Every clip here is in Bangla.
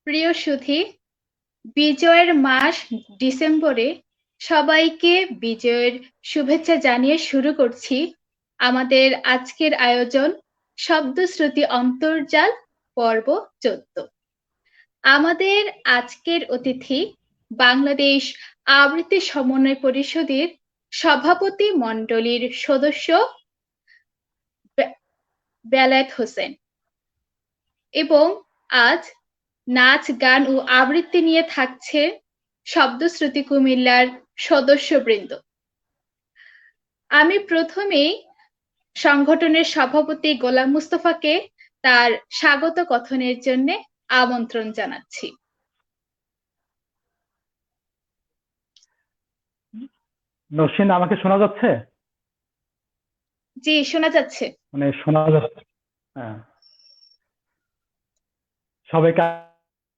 প্রিয় সুধী, বিজয়ের মাস ডিসেম্বরে সবাইকে বিজয়ের শুভেচ্ছা জানিয়ে শুরু করছি আমাদের আজকের আয়োজন শব্দশ্রুতি অন্তর্জাল পর্ব 14। আমাদের আজকের অতিথি বাংলাদেশ আবৃত্তি সমন্বয় পরিষদের সভাপতি মণ্ডলীর সদস্য বেলায়েত হোসেন এবং আজ নাচ গান ও আবৃত্তি নিয়ে থাকছে শব্দশ্রুতি কুমিল্লার সদস্যবৃন্দ। আমি প্রথমেই সংগঠনের সভাপতি গোলাম মুস্তফাকে তার স্বাগত কথনের জন্য আমন্ত্রণ জানাচ্ছি। নসীন, আমাকে শোনা যাচ্ছে? জি, শোনা যাচ্ছে। শোনা যাচ্ছে। হ্যাঁ, সবাইকে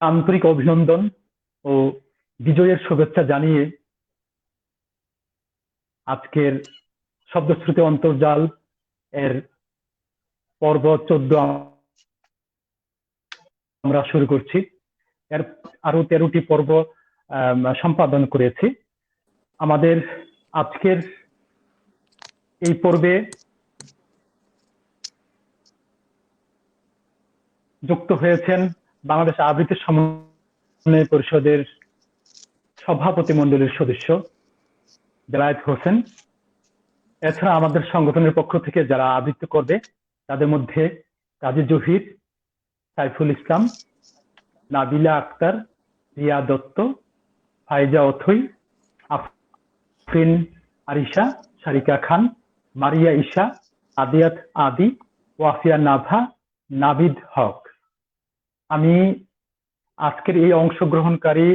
আন্তরিক অভিনন্দন ও বিজয়ের শুভেচ্ছা জানিয়ে আজকের শব্দশ্রুতি অন্তর্জাল এর পর্ব 14 আমরা শুরু করছি। এর আরো 13টি পর্ব সম্পাদন করেছি। আমাদের আজকের এই পর্বে যুক্ত হয়েছেন বাংলাদেশ আবৃত্তি সমন্বয় পরিষদের সভাপতি মণ্ডলীর সদস্য বেলায়েত হোসেন। এছাড়া আমাদের সংগঠনের পক্ষ থেকে যারা আবৃত্তি করবে তাদের মধ্যে কাজী জহির, সাইফুল ইসলাম, নাবিলা আক্তার, রিয়া দত্ত, ফাইজা অথই, আফরিন আরিশা, সারিকা খান, মারিয়া ঈশা, আদিয়াত আদি, ওয়াফিয়া নাভা, নাবিদ হক। আমি আজকের এই অংশগ্রহণকারী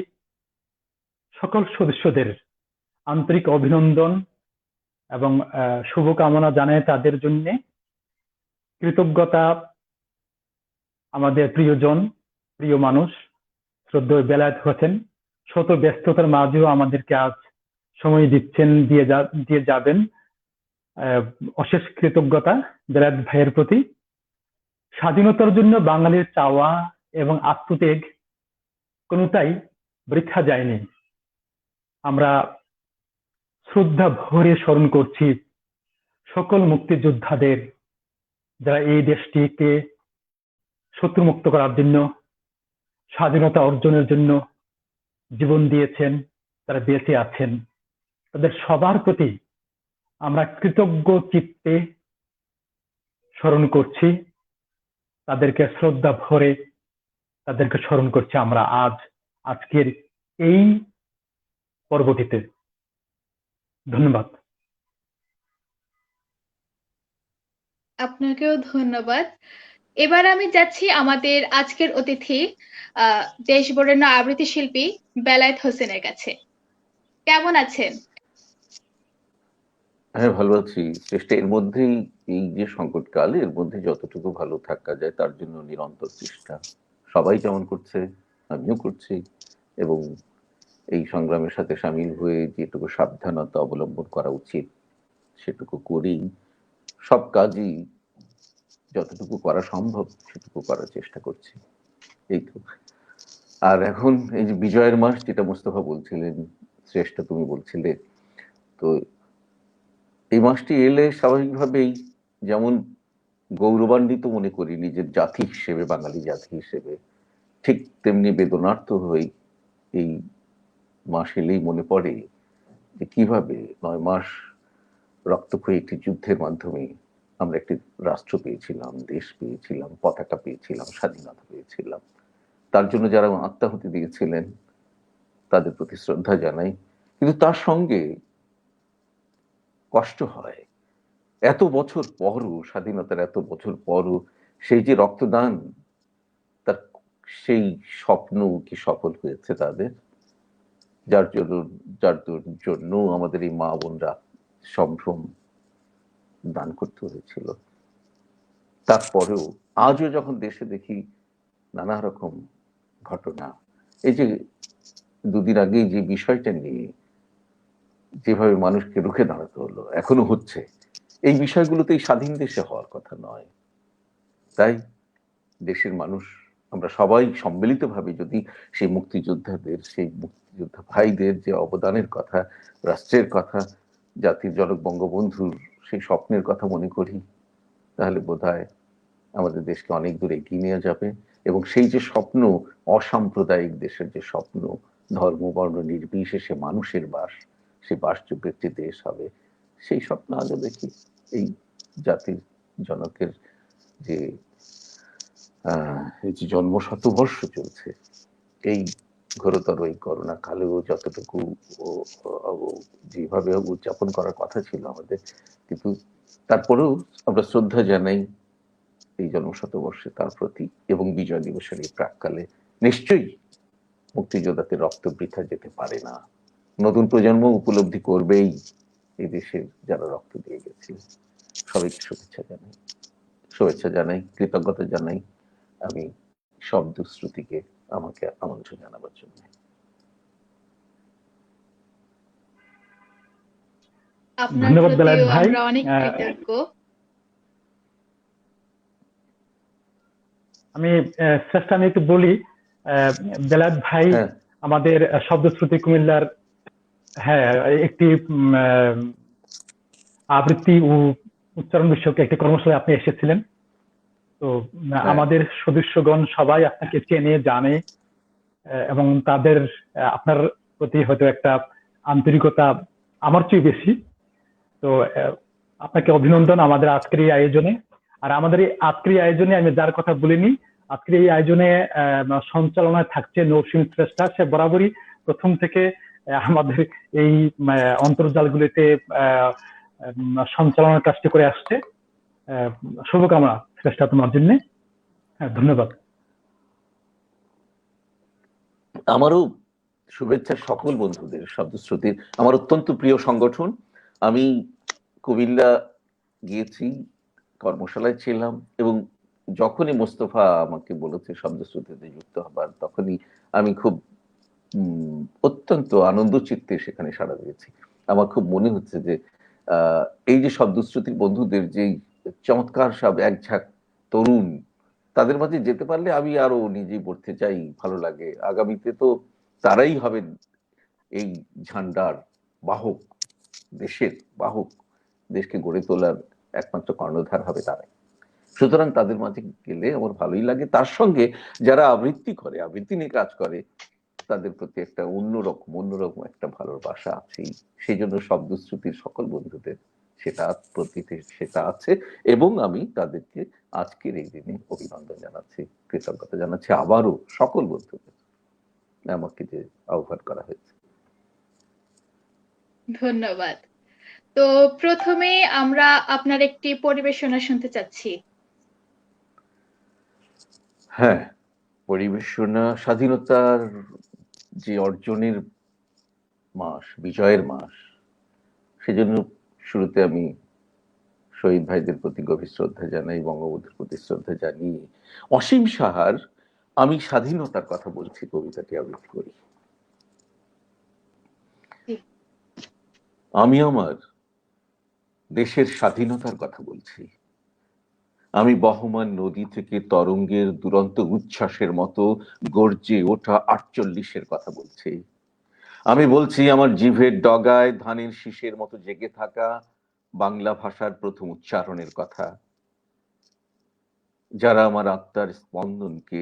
সকল সদস্যদের আন্তরিক অভিনন্দন এবং শুভকামনা জানাই তাদের জন্য। কৃতজ্ঞতা আমাদের প্রিয়জন, প্রিয় মানুষ শ্রদ্ধেয় বেলায়েত হোসেন শত ব্যস্ততার মাঝেও আমাদেরকে আজ সময় দিচ্ছেন, দিয়ে যাবেন। অশেষ কৃতজ্ঞতা বেলায়েত ভাইয়ের প্রতি। স্বাধীনতার জন্য বাঙালির চাওয়া এবং আত্মত্যাগ কোনোটাই বৃথা যায়নি। আমরা শ্রদ্ধা ভরে স্মরণ করছি সকল মুক্তিযোদ্ধাদের, যারা এই দেশটিকে শত্রুমুক্ত করার জন্য, স্বাধীনতা অর্জনের জন্য জীবন দিয়েছেন, তারা বেঁচে আছেন। তাদের সবার প্রতি আমরা কৃতজ্ঞ চিত্তে স্মরণ করছি, তাদেরকে শ্রদ্ধা ভরে তাদেরকে স্মরণ করছি আমরা আজকের এই পর্বটিতে। ধন্যবাদ। আপনাকেও ধন্যবাদ। এবার আমি যাচ্ছি আমাদের আজকের অতিথি দেশবরেণ্য আবৃত্তি শিল্পী বেলায়েত হোসেনের কাছে। কেমন আছেন? হ্যাঁ, ভালো আছি। চেষ্টা এর মধ্যেই, এই যে সংকটকাল, এর মধ্যে যতটুকু ভালো থাকা যায় তার জন্য নিরন্তর চেষ্টা। সবাই যেমন করছে, আমিও করছি, এবং এই সংগ্রামের সাথে সামিল হয়ে যেটুকু সাবধানতা অবলম্বন করা উচিত সেটুকু করেই সব কাজই যতটুকু করা সম্ভব সেটুকু করার চেষ্টা করছি। এই তো। আর এখন এই যে বিজয়ের মাস, যেটা মোস্তফা বলছিলেন, শ্রেষ্ঠ তুমি বলছিলে, তো এই মাসটি এলে স্বাভাবিকভাবেই যেমন গৌরবান্বিত মনে করি নিজের জাতি হিসেবে, বাঙালি জাতি হিসেবে, ঠিক তেমনি বেদনার্থ হই এই মাস এলেই মনে পড়ে যে কিভাবে 9 মাস রক্তক্ষয়ী একটি যুদ্ধের মাধ্যমে আমরা একটি রাষ্ট্র পেয়েছিলাম, দেশ পেয়েছিলাম, পতাকা পেয়েছিলাম, স্বাধীনতা পেয়েছিলাম। তার জন্য যারা আত্মাহুতি দিয়েছিলেন তাদের প্রতি শ্রদ্ধা জানাই। কিন্তু তার সঙ্গে কষ্ট হয়, এত বছর পরও, স্বাধীনতার এত বছর পরও সেই যে রক্তদান, তার সেই স্বপ্ন কি সফল হয়েছে তাদের, যার জন্য আমাদের এই মা বোনরা সম্ভ্রম দান করতে হয়েছিল। তারপরেও আজও যখন দেশে দেখি নানা রকম ঘটনা, এই যে দুদিন আগে যে বিষয়টা নিয়ে যেভাবে মানুষকে রুখে দাঁড়াতে হলো, এখনো হচ্ছে, এই বিষয়গুলোতে এই স্বাধীন দেশে হওয়ার কথা নয়। তাই দেশের মানুষ আমরা সবাই সম্মিলিতভাবে যদি সেই মুক্তিযোদ্ধাদের, সেই মুক্তিযোদ্ধা ভাইদের যে অবদানের কথা, রাষ্ট্রের কথা, জাতির জনক বঙ্গবন্ধুর সেই স্বপ্নের কথা মনে করি, তাহলে বোধহয় আমাদের দেশকে অনেক দূর এগিয়ে নিয়ে যাবে। এবং সেই যে স্বপ্ন, অসাম্প্রদায়িক দেশের যে স্বপ্ন, ধর্ম বর্ণ নির্বিশেষে মানুষের বাস, সেই বাসযোগ্য একটি দেশ হবে, সেই স্বপ্ন আজও দেখি। এই জাতির জনকের যে এই যে জন্ম শতবর্ষ চলছে, এই ঘোরতর এই করোনা কালেও যতটুকু যেভাবে উদযাপন করার কথা ছিল আমাদের, কিন্তু তারপরেও আমরা শ্রদ্ধা জানাই এই জন্ম শতবর্ষে তার প্রতি, এবং বিজয় দিবসের এই প্রাককালে নিশ্চয়ই মুক্তিযোদ্ধাদের রক্ত বৃথা যেতে পারে না। নতুন প্রজন্ম উপলব্ধি করবেই এই দেশের যারা রক্ত দিয়ে গেছে। সবাইকে শুভেচ্ছা জানাই, কৃতজ্ঞতা জানাই আমি শব্দ শ্রুতিকে আমাকে আমন্ত্রণ জানাবার জন্য। আপনার ধন্যবাদ বেলায়েত প্রতিও ভাই। আমরা অনেক কৃতজ্ঞ। আমি শ্রেষ্ঠ আমি একটু বলি, বেলায়েত ভাই আমাদের শব্দশ্রুতি কুমিল্লার একটি আবৃত্তি ও উচ্চারণ বিষয়ক একটি কর্মশালায় আপনি এসেছিলেন। তো আমাদের সদস্যগণ সবাই আপনাকে চেনে জানে, এবং তাদের আপনার প্রতি হয়তো একটা আন্তরিকতা আমার চেয়ে বেশি। তো আপনাকে অভিনন্দন আমাদের আজকের এই আয়োজনে। আর আমাদের এই আজকের এই আয়োজনে আমি যার কথা বলিনি, আজকের এই আয়োজনে সঞ্চালনায় থাকছে নৌসীম শ্রেষ্ঠা। সে বরাবরই প্রথম থেকে আমাদের এই অন্তর্জালগুলিতে সঞ্চালনার কাজটি করে আসছে। শুভকামনা শ্রেষ্ঠা তোমার জন্য। ধন্যবাদ। আমারও শুভেচ্ছা সকল বন্ধুদের। শব্দশ্রুতির আমার অত্যন্ত প্রিয় সংগঠন। আমি কুমিল্লা গিয়েছি, কর্মশালায় ছিলাম, এবং যখনই মোস্তফা আমাকে বলেছে শব্দশ্রুতিতে যুক্ত হবার, তখনই আমি খুব অত্যন্ত আনন্দ চিত্তে সেখানে সাড়া দিয়েছি। আমার খুব মনে হচ্ছে যে এই যে শব্দশ্রুতির বন্ধুদের যেই চমৎকার সব একঝাঁক তরুণ, তাদের মাঝে যেতে পারলে আমি আরো নিজেই পড়তে চাই, ভালো লাগে। আগামীতে তো তারাই হবে এই ঝান্ডার বাহক, দেশের বাহক, দেশকে গড়ে তোলার একমাত্র কর্ণধার হবে তারাই। সুতরাং তাদের মাঝে গেলে আমার ভালোই লাগে। তার সঙ্গে যারা আবৃত্তি করে, আবৃত্তি নিয়ে কাজ করে, তাদের প্রতি একটা অন্যরকম একটা ভালোবাসা আছেই। সেই জন্য শব্দশ্রুতির সকল বন্ধুদের সেটা আছে, এবং আমি তাদেরকে আজকের এই দিনে অভিনন্দন জানাচ্ছি, কৃতজ্ঞতা জানাচ্ছি আবারও সকল বন্ধুদের আমাকে যে আহ্বান করা হয়েছে। ধন্যবাদ। তো প্রথমে আমরা আপনার একটি পরিবেশনা শুনতে চাচ্ছি। হ্যাঁ, পরিবেশনা স্বাধীনতার যে অর্জনের মাস, বিজয়ের মাস, সেজন্য শুরুতে আমি শহীদ ভাইদের প্রতি গভীর শ্রদ্ধা জানাই, বঙ্গবন্ধুর প্রতি শ্রদ্ধা জানিয়ে অসীম সাহার আমি স্বাধীনতার কথা বলছি কবিতাটি আবৃত্তি করি। আমি আমার দেশের স্বাধীনতার কথা বলছি। আমি বহমান নদী থেকে তরঙ্গের দুরন্ত উচ্ছ্বাসের মতো গর্জে ওঠা 48-এর কথা বলছি। আমি বলছি আমার জিভের ডগায় ধানের শীষের মতো জেগে থাকা বাংলা ভাষার প্রথম উচ্চারণের কথা, যারা আমার আত্মার স্পন্দনকে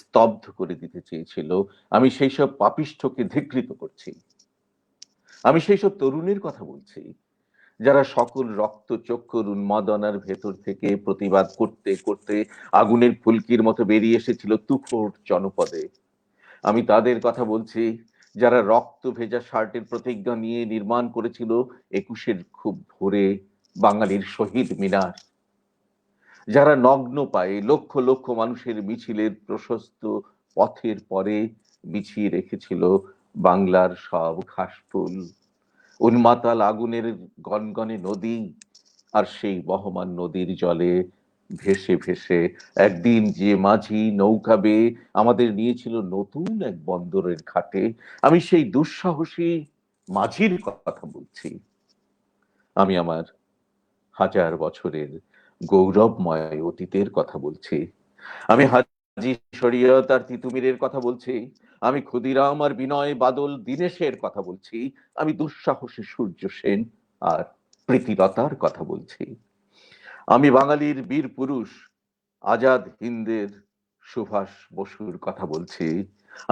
স্তব্ধ করে দিতে চেয়েছিল। আমি সেই সব পাপিষ্ঠকে ধিক্কৃত করছি। আমি সেই সব তরুণের কথা বলছি যারা সকল রক্ত চক্ষুর উন্মাদনার ভেতর থেকে প্রতিবাদ করতে করতে আগুনের ফুলকির মতো বেরিয়ে এসেছিল তুখোড় জনপদে। আমি তাদের কথা বলছি যারা রক্ত ভেজা শার্টের প্রতিজ্ঞা নিয়ে নির্মাণ করেছিল 21-এর খুব ভোরে বাঙালির শহীদ মিনার, যারা নগ্ন পায়ে লক্ষ লক্ষ মানুষের মিছিলের প্রশস্ত পথের পরে বিছিয়ে রেখেছিল বাংলার সব ঘাসফুল, উন্মাতাল আগুনের গনগনে নদী, আর সেই বহমান নদীর জলে ভেসে ভেসে একদিন যে মাঝি নৌকা বেয়ে আমাদের নিয়েছিল নতুন এক বন্দরের ঘাটে। আমি সেই দুঃসাহসী মাঝির কথা বলছি। আমি আমার হাজার বছরের গৌরবময় অতীতের কথা বলছি। আমি কাজী শরীয়ত আর তিতুমিরের কথা বলছি, আমি ক্ষুদিরাম আর বিনয় বাদল দীনেশের কথা বলছি, আমি দুঃসাহসী সূর্য সেন আর প্রীতিলতার কথা বলছি, আমি বাঙালির বীর পুরুষ আজাদ হিন্দের সুভাষ বসুর কথা বলছি,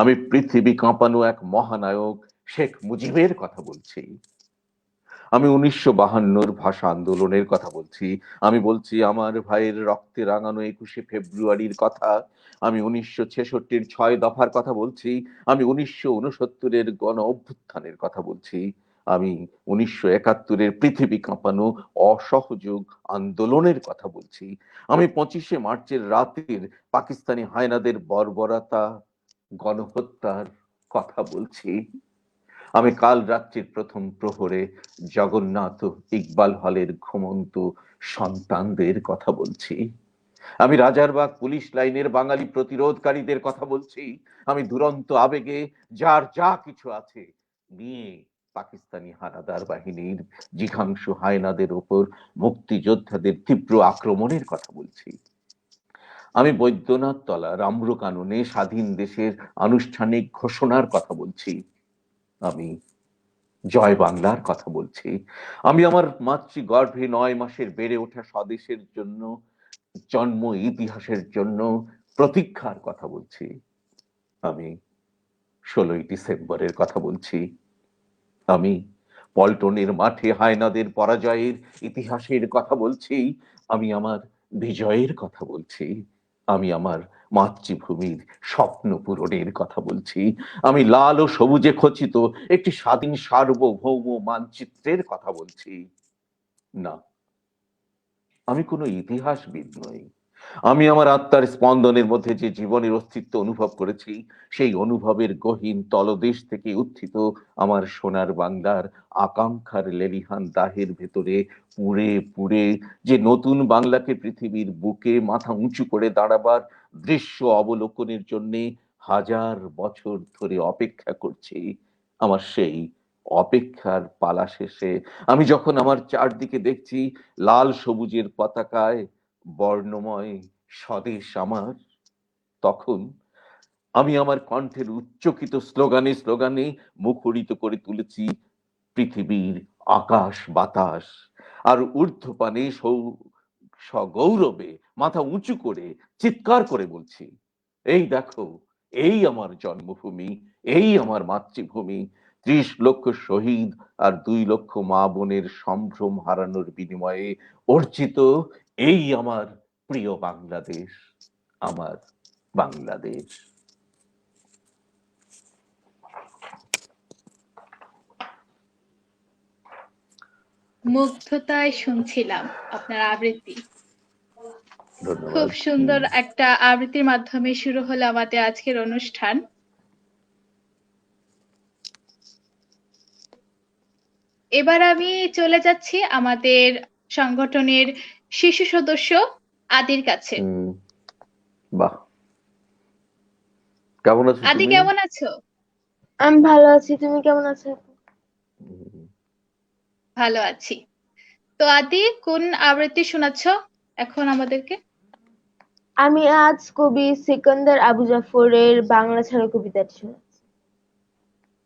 আমি পৃথিবী কাঁপানো এক মহানায়ক শেখ মুজিবের কথা বলছি, আমি 1952 ভাষা আন্দোলনের কথা বলছি, আমি বলছি আমার ভাইয়ের রক্তে রাঙানো 21শে ফেব্রুয়ারির কথা, আমি 1966-র 6 দফার কথা বলছি, আমি 1969-এর গণ অভ্যুত্থানের কথা বলছি, আমি 1971-এর পৃথিবী কাঁপানো অসহযোগ আন্দোলনের কথা বলছি, আমি 25শে মার্চের রাতের পাকিস্তানি হায়নাদের বর্বরতা গণহত্যার কথা বলছি, আমি কাল রাত্রির প্রথম প্রহরে জগন্নাথ ইকবাল হলের ঘুমন্ত সন্তানদের কথা বলছি, আমি রাজারবাগ পুলিশ লাইনের বাঙালি প্রতিরোধকারীদের কথা বলছি, আমি দুরন্ত আবেগে যার যা কিছু আছে নিয়ে পাকিস্তানি হানাদার বাহিনীর জিঘাংসু হায়নাদের উপর মুক্তিযোদ্ধাদের তীব্র আক্রমণের কথা বলছি, আমি বৈদ্যনাথ তলা রামরু কাননে স্বাধীন দেশের আনুষ্ঠানিক ঘোষণার কথা বলছি, আমি জয় বাংলার কথা বলছি, আমি আমার মাতৃগর্ভে 9 মাসের বেড়ে ওঠা স্বদেশের জন্য জন্ম ইতিহাসের জন্য প্রতীক্ষার কথা বলছি, আমি 16ই ডিসেম্বরের কথা বলছি, আমি পল্টনের মাঠে হায়নাদের পরাজয়ের ইতিহাসের কথা বলছি, আমি আমার বিজয়ের কথা বলছি, আমি আমার মাতৃভূমির স্বপ্ন পূরণের কথা বলছি, আমি লাল ও সবুজে খচিত একটি স্বাধীন সার্বভৌম মানচিত্রের কথা বলছি। না, আমি কোনো ইতিহাসবিদ নই, আমি আমার আত্মার স্পন্দনের মধ্যে যে জীবনের অস্তিত্ব অনুভব করেছি সেই অনুভবের গহীন তলদেশ থেকে উত্থিত আমার সোনার বাংলার আকাঙ্ক্ষার লেলিহান দাহের ভেতরে পুড়ে পুড়ে যে নতুন বাংলাকে পৃথিবীর বুকে মাথা উঁচু করে দাঁড়াবার দৃশ্য অবলোকনের জন্য হাজার বছর ধরে অপেক্ষা করছি, আমার সেই অপেক্ষার পালা শেষে আমি যখন আমার চারদিকে দেখছি লাল সবুজের পতাকায় বর্ণময় স্বদেশ আমার, তখন আমি আমার কণ্ঠের উচ্চকিত স্লোগানে স্লোগানে মুখরিত করে তুলেছি পৃথিবীর আকাশ বাতাস, আর ঊর্ধ্বপানে সগৌরবে মাথা উঁচু করে চিৎকার করে বলছি, এই দেখো, এই আমার জন্মভূমি, এই আমার মাতৃভূমি, 30 লক্ষ শহীদ আর 2 লক্ষ মা বোনের সম্ভ্রম হারানোর বিনিময়ে অর্জিত এই আমার প্রিয় বাংলাদেশ, আমার বাংলাদেশ। মুগ্ধতায় শুনছিলাম আপনার আবৃত্তি। ধন্যবাদ। খুব সুন্দর একটা আবৃত্তির মাধ্যমে শুরু হলো আমাদের আজকের অনুষ্ঠান। এবার আমি চলে যাচ্ছি আমাদের সংগঠনের শিশু সদস্য আদির কাছে। বাহ, কেমন আছো আদি? তুমি? কেমন আছো? আমি ভালো আছি, তুমি কেমন আছো? ভালো আছি। তো আদি, কোন আবৃত্তি শোনাচ্ছ এখন আমাদেরকে? আমি আজ কবি সিকান্দার আবু জাফরের বাংলা ছাড়া কবিতাটি শোনাচ্ছি।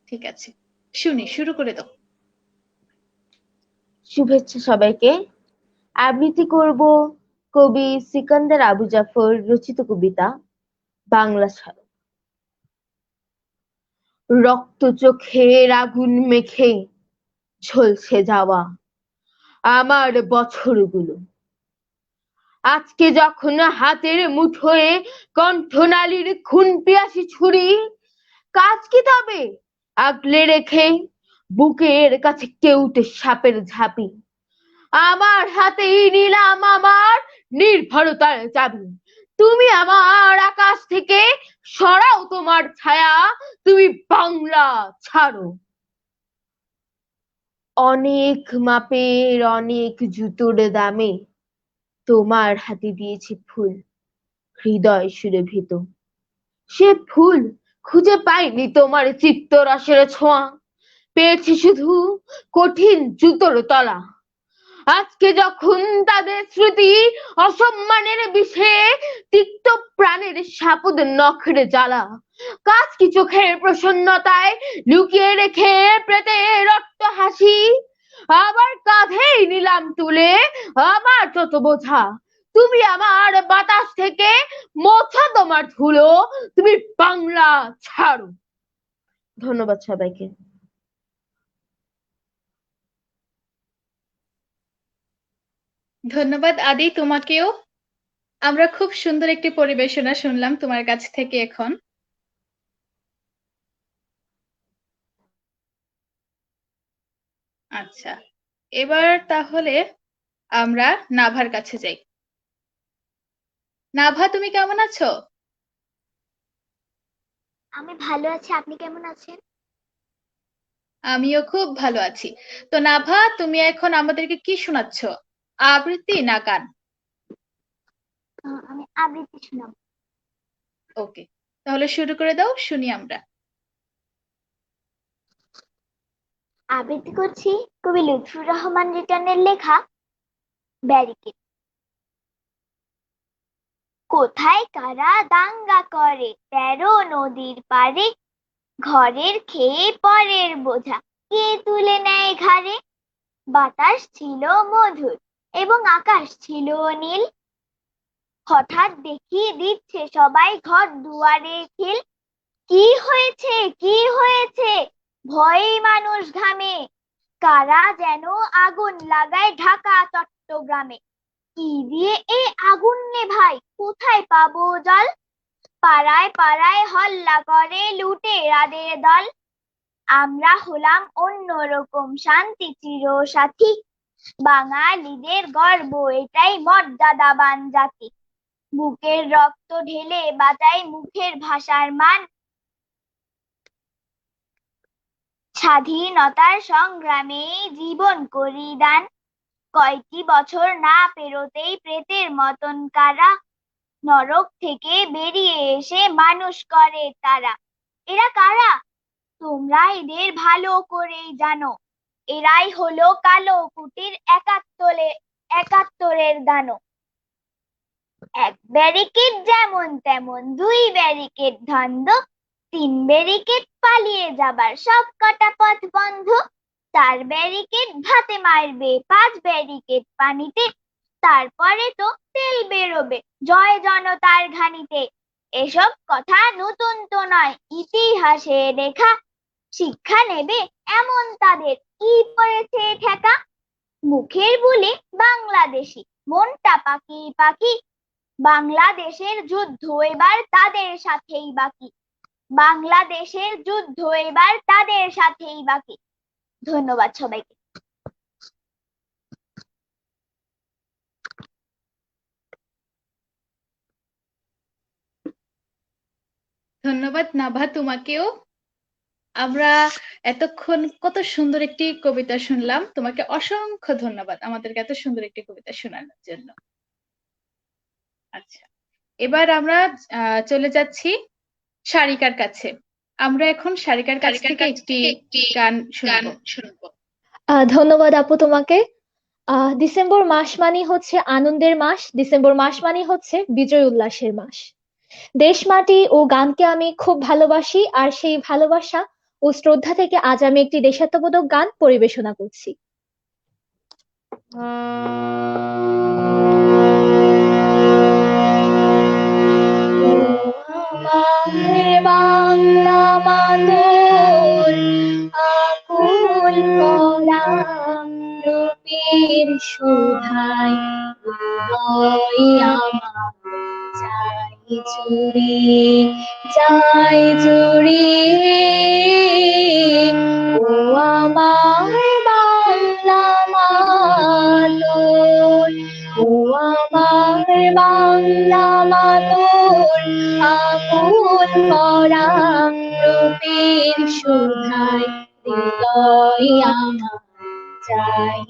ঠিক আছে, শুনি, শুরু করে দাও। শুভেচ্ছা সবাইকে। আবৃত্তি করব কবি সিকান্দার আবু জাফর রচিত কবিতা বাংলা ছাড়া। রক্ত চোখের আগুন মেখে ঝলসে যাওয়া আমার বছরগুলো আজকে যখন হাতের মুঠোয় কণ্ঠনালীর খুন পিয়াসী ছুরি, কাজ কি তবে আগলে রেখে বুকের কাছে কেউটে সাপের ঝাঁপি, আমার হাতেই নিলাম আমার নির্ভরতার চাবি। তুমি আমার আকাশ থেকে সরাও তোমার ছায়া, তুমি বাংলা ছাড়ো। অনেক মাপের অনেক জুতোর দামে তোমার হাতে দিয়েছি ফুল হৃদয় সুরভিত, সে ফুল খুঁজে পাইনি তোমার চিত্তরসের ছোঁয়া, পেয়েছি শুধু কঠিন জুতোর তলা। আজকে যখন তাদের স্মৃতি অসম্মানের বিষে তিক্ত প্রাণের শাপদ নখের জ্বালা, কাজ কি চোখের প্রসন্নতায় লুকিয়ে রেখে প্রেতের রক্ত হাসি, আবার কাঁধেই নিলাম তুলে আমার যত বোঝা, তুমি আমার বাতাস থেকে মোছা তোমার ধুলো, তুমি বাংলা ছাড়ো। ধন্যবাদ সবাইকে। ধন্যবাদ আদি, তোমাকেও। আমরা খুব সুন্দর একটি পরিবেশনা শুনলাম তোমার কাছ থেকে এখন। আচ্ছা, এবার তাহলে আমরা নাভার কাছে যাই। নাভা, তুমি কেমন আছো? আমি ভালো আছি, আপনি কেমন আছেন? আমিও খুব ভালো আছি। তো নাভা, তুমি এখন আমাদেরকে কি শোনাচ্ছ, আবৃত্তি না গান? আমি আবৃত্তি শোনাবো। ওকে, তাহলে শুরু করে দাও, শুনি আমরা। আবৃত্তি করছি কবি লুৎফুর রহমান রিটনের লেখা ব্যারিকেড। কোথায় কারা দাঙ্গা করে 13 নদীর পারে, ঘরের খেয়ে পরের বোঝা কে তুলে নেয় ঘাড়ে। বাতাস ছিল মধুর এবং আকাশ ছিল নীল, হঠাৎ দেখি দিচ্ছে সবাই ঘর দুয়ারে খিল। কি হয়েছে, কি হয়েছে, ভয়ে মানুষ ঘামে, কারা যেন আগুন লাগায় ঢাকা চট্টগ্রামে। কি দিয়ে এ আগুন নেভাই, কোথায় পাবো জল, পাড়ায় পাড়ায় হল্লা করে লুটেরাদের দল। আমরা হলাম অন্যরকম শান্তি চিরসাথী, বাঙালিদের গর্ব এটাই মর্যাদাবান জাতি। বুকের রক্ত ঢেলে বাঁচাই মুখের ভাষার মান, স্বাধীনতার সংগ্রামে জীবন করি দান। কয়টি বছর না পেরোতেই প্রেতের মতন কারা নরক থেকে বেরিয়ে এসে মানুষ করে তারা। এরা কারা? তোমরা এদের ভালো করেই জানো, এরাই হলো কালো কুটির একাত্তরের দানো। এক ব্যারিকেড যেমন তেমন, 2 ব্যারিকেড ধন্দ, 3 ব্যারিকেড পালিয়ে যাবার সব কটা পথ বন্ধ, 4 ব্যারিকেড ভাতে মারবে, 5 ব্যারিকেড পানিতে, তারপরে তো তেল বেরোবে জয় জনতার ঘানিতে। এসব কথা নতুন তো নয়, ইতিহাসে লেখা, শিক্ষা নেবে এমন তাদের কি পড়েছে ঠেকা। মুখের বুলি বাংলাদেশি, মনটা পাখি পাখি, বাংলাদেশের যুদ্ধ এবার তাদের সাথেই বাকি, বাংলাদেশের যুদ্ধ এবার তাদের সাথেই বাকি। ধন্যবাদ সবাইকে। ধন্যবাদ নাভা, তোমাকেও। আমরা এতক্ষণ কত সুন্দর একটি কবিতা শুনলাম, তোমাকে অসংখ্য ধন্যবাদ আমাদেরকে এত সুন্দর একটি কবিতা শোনানোর জন্য। আচ্ছা, এবার আমরা চলে যাচ্ছি সারিকার কাছে। আমরা এখন সারিকার কাছ থেকে একটি গান শুনবো। ধন্যবাদ আপু তোমাকে। ডিসেম্বর মাস মানেই হচ্ছে আনন্দের মাস, ডিসেম্বর মাস মানেই হচ্ছে বিজয় উল্লাসের মাস। দেশ মাটি ও গানকে আমি খুব ভালোবাসি, আর সেই ভালোবাসা ও শ্রদ্ধা থেকে আজ আমি একটি দেশাত্মবোধক গান পরিবেশনা করছি। বাংলা মাতর আকুল করা রূপের শোভায় হৃদয় আমার যাই জুড়ে ও আমার বাংলা মাতর, ও আমার বাংলা মাতর আকুল করা রূপের শোভায় হৃদয় আমার যাই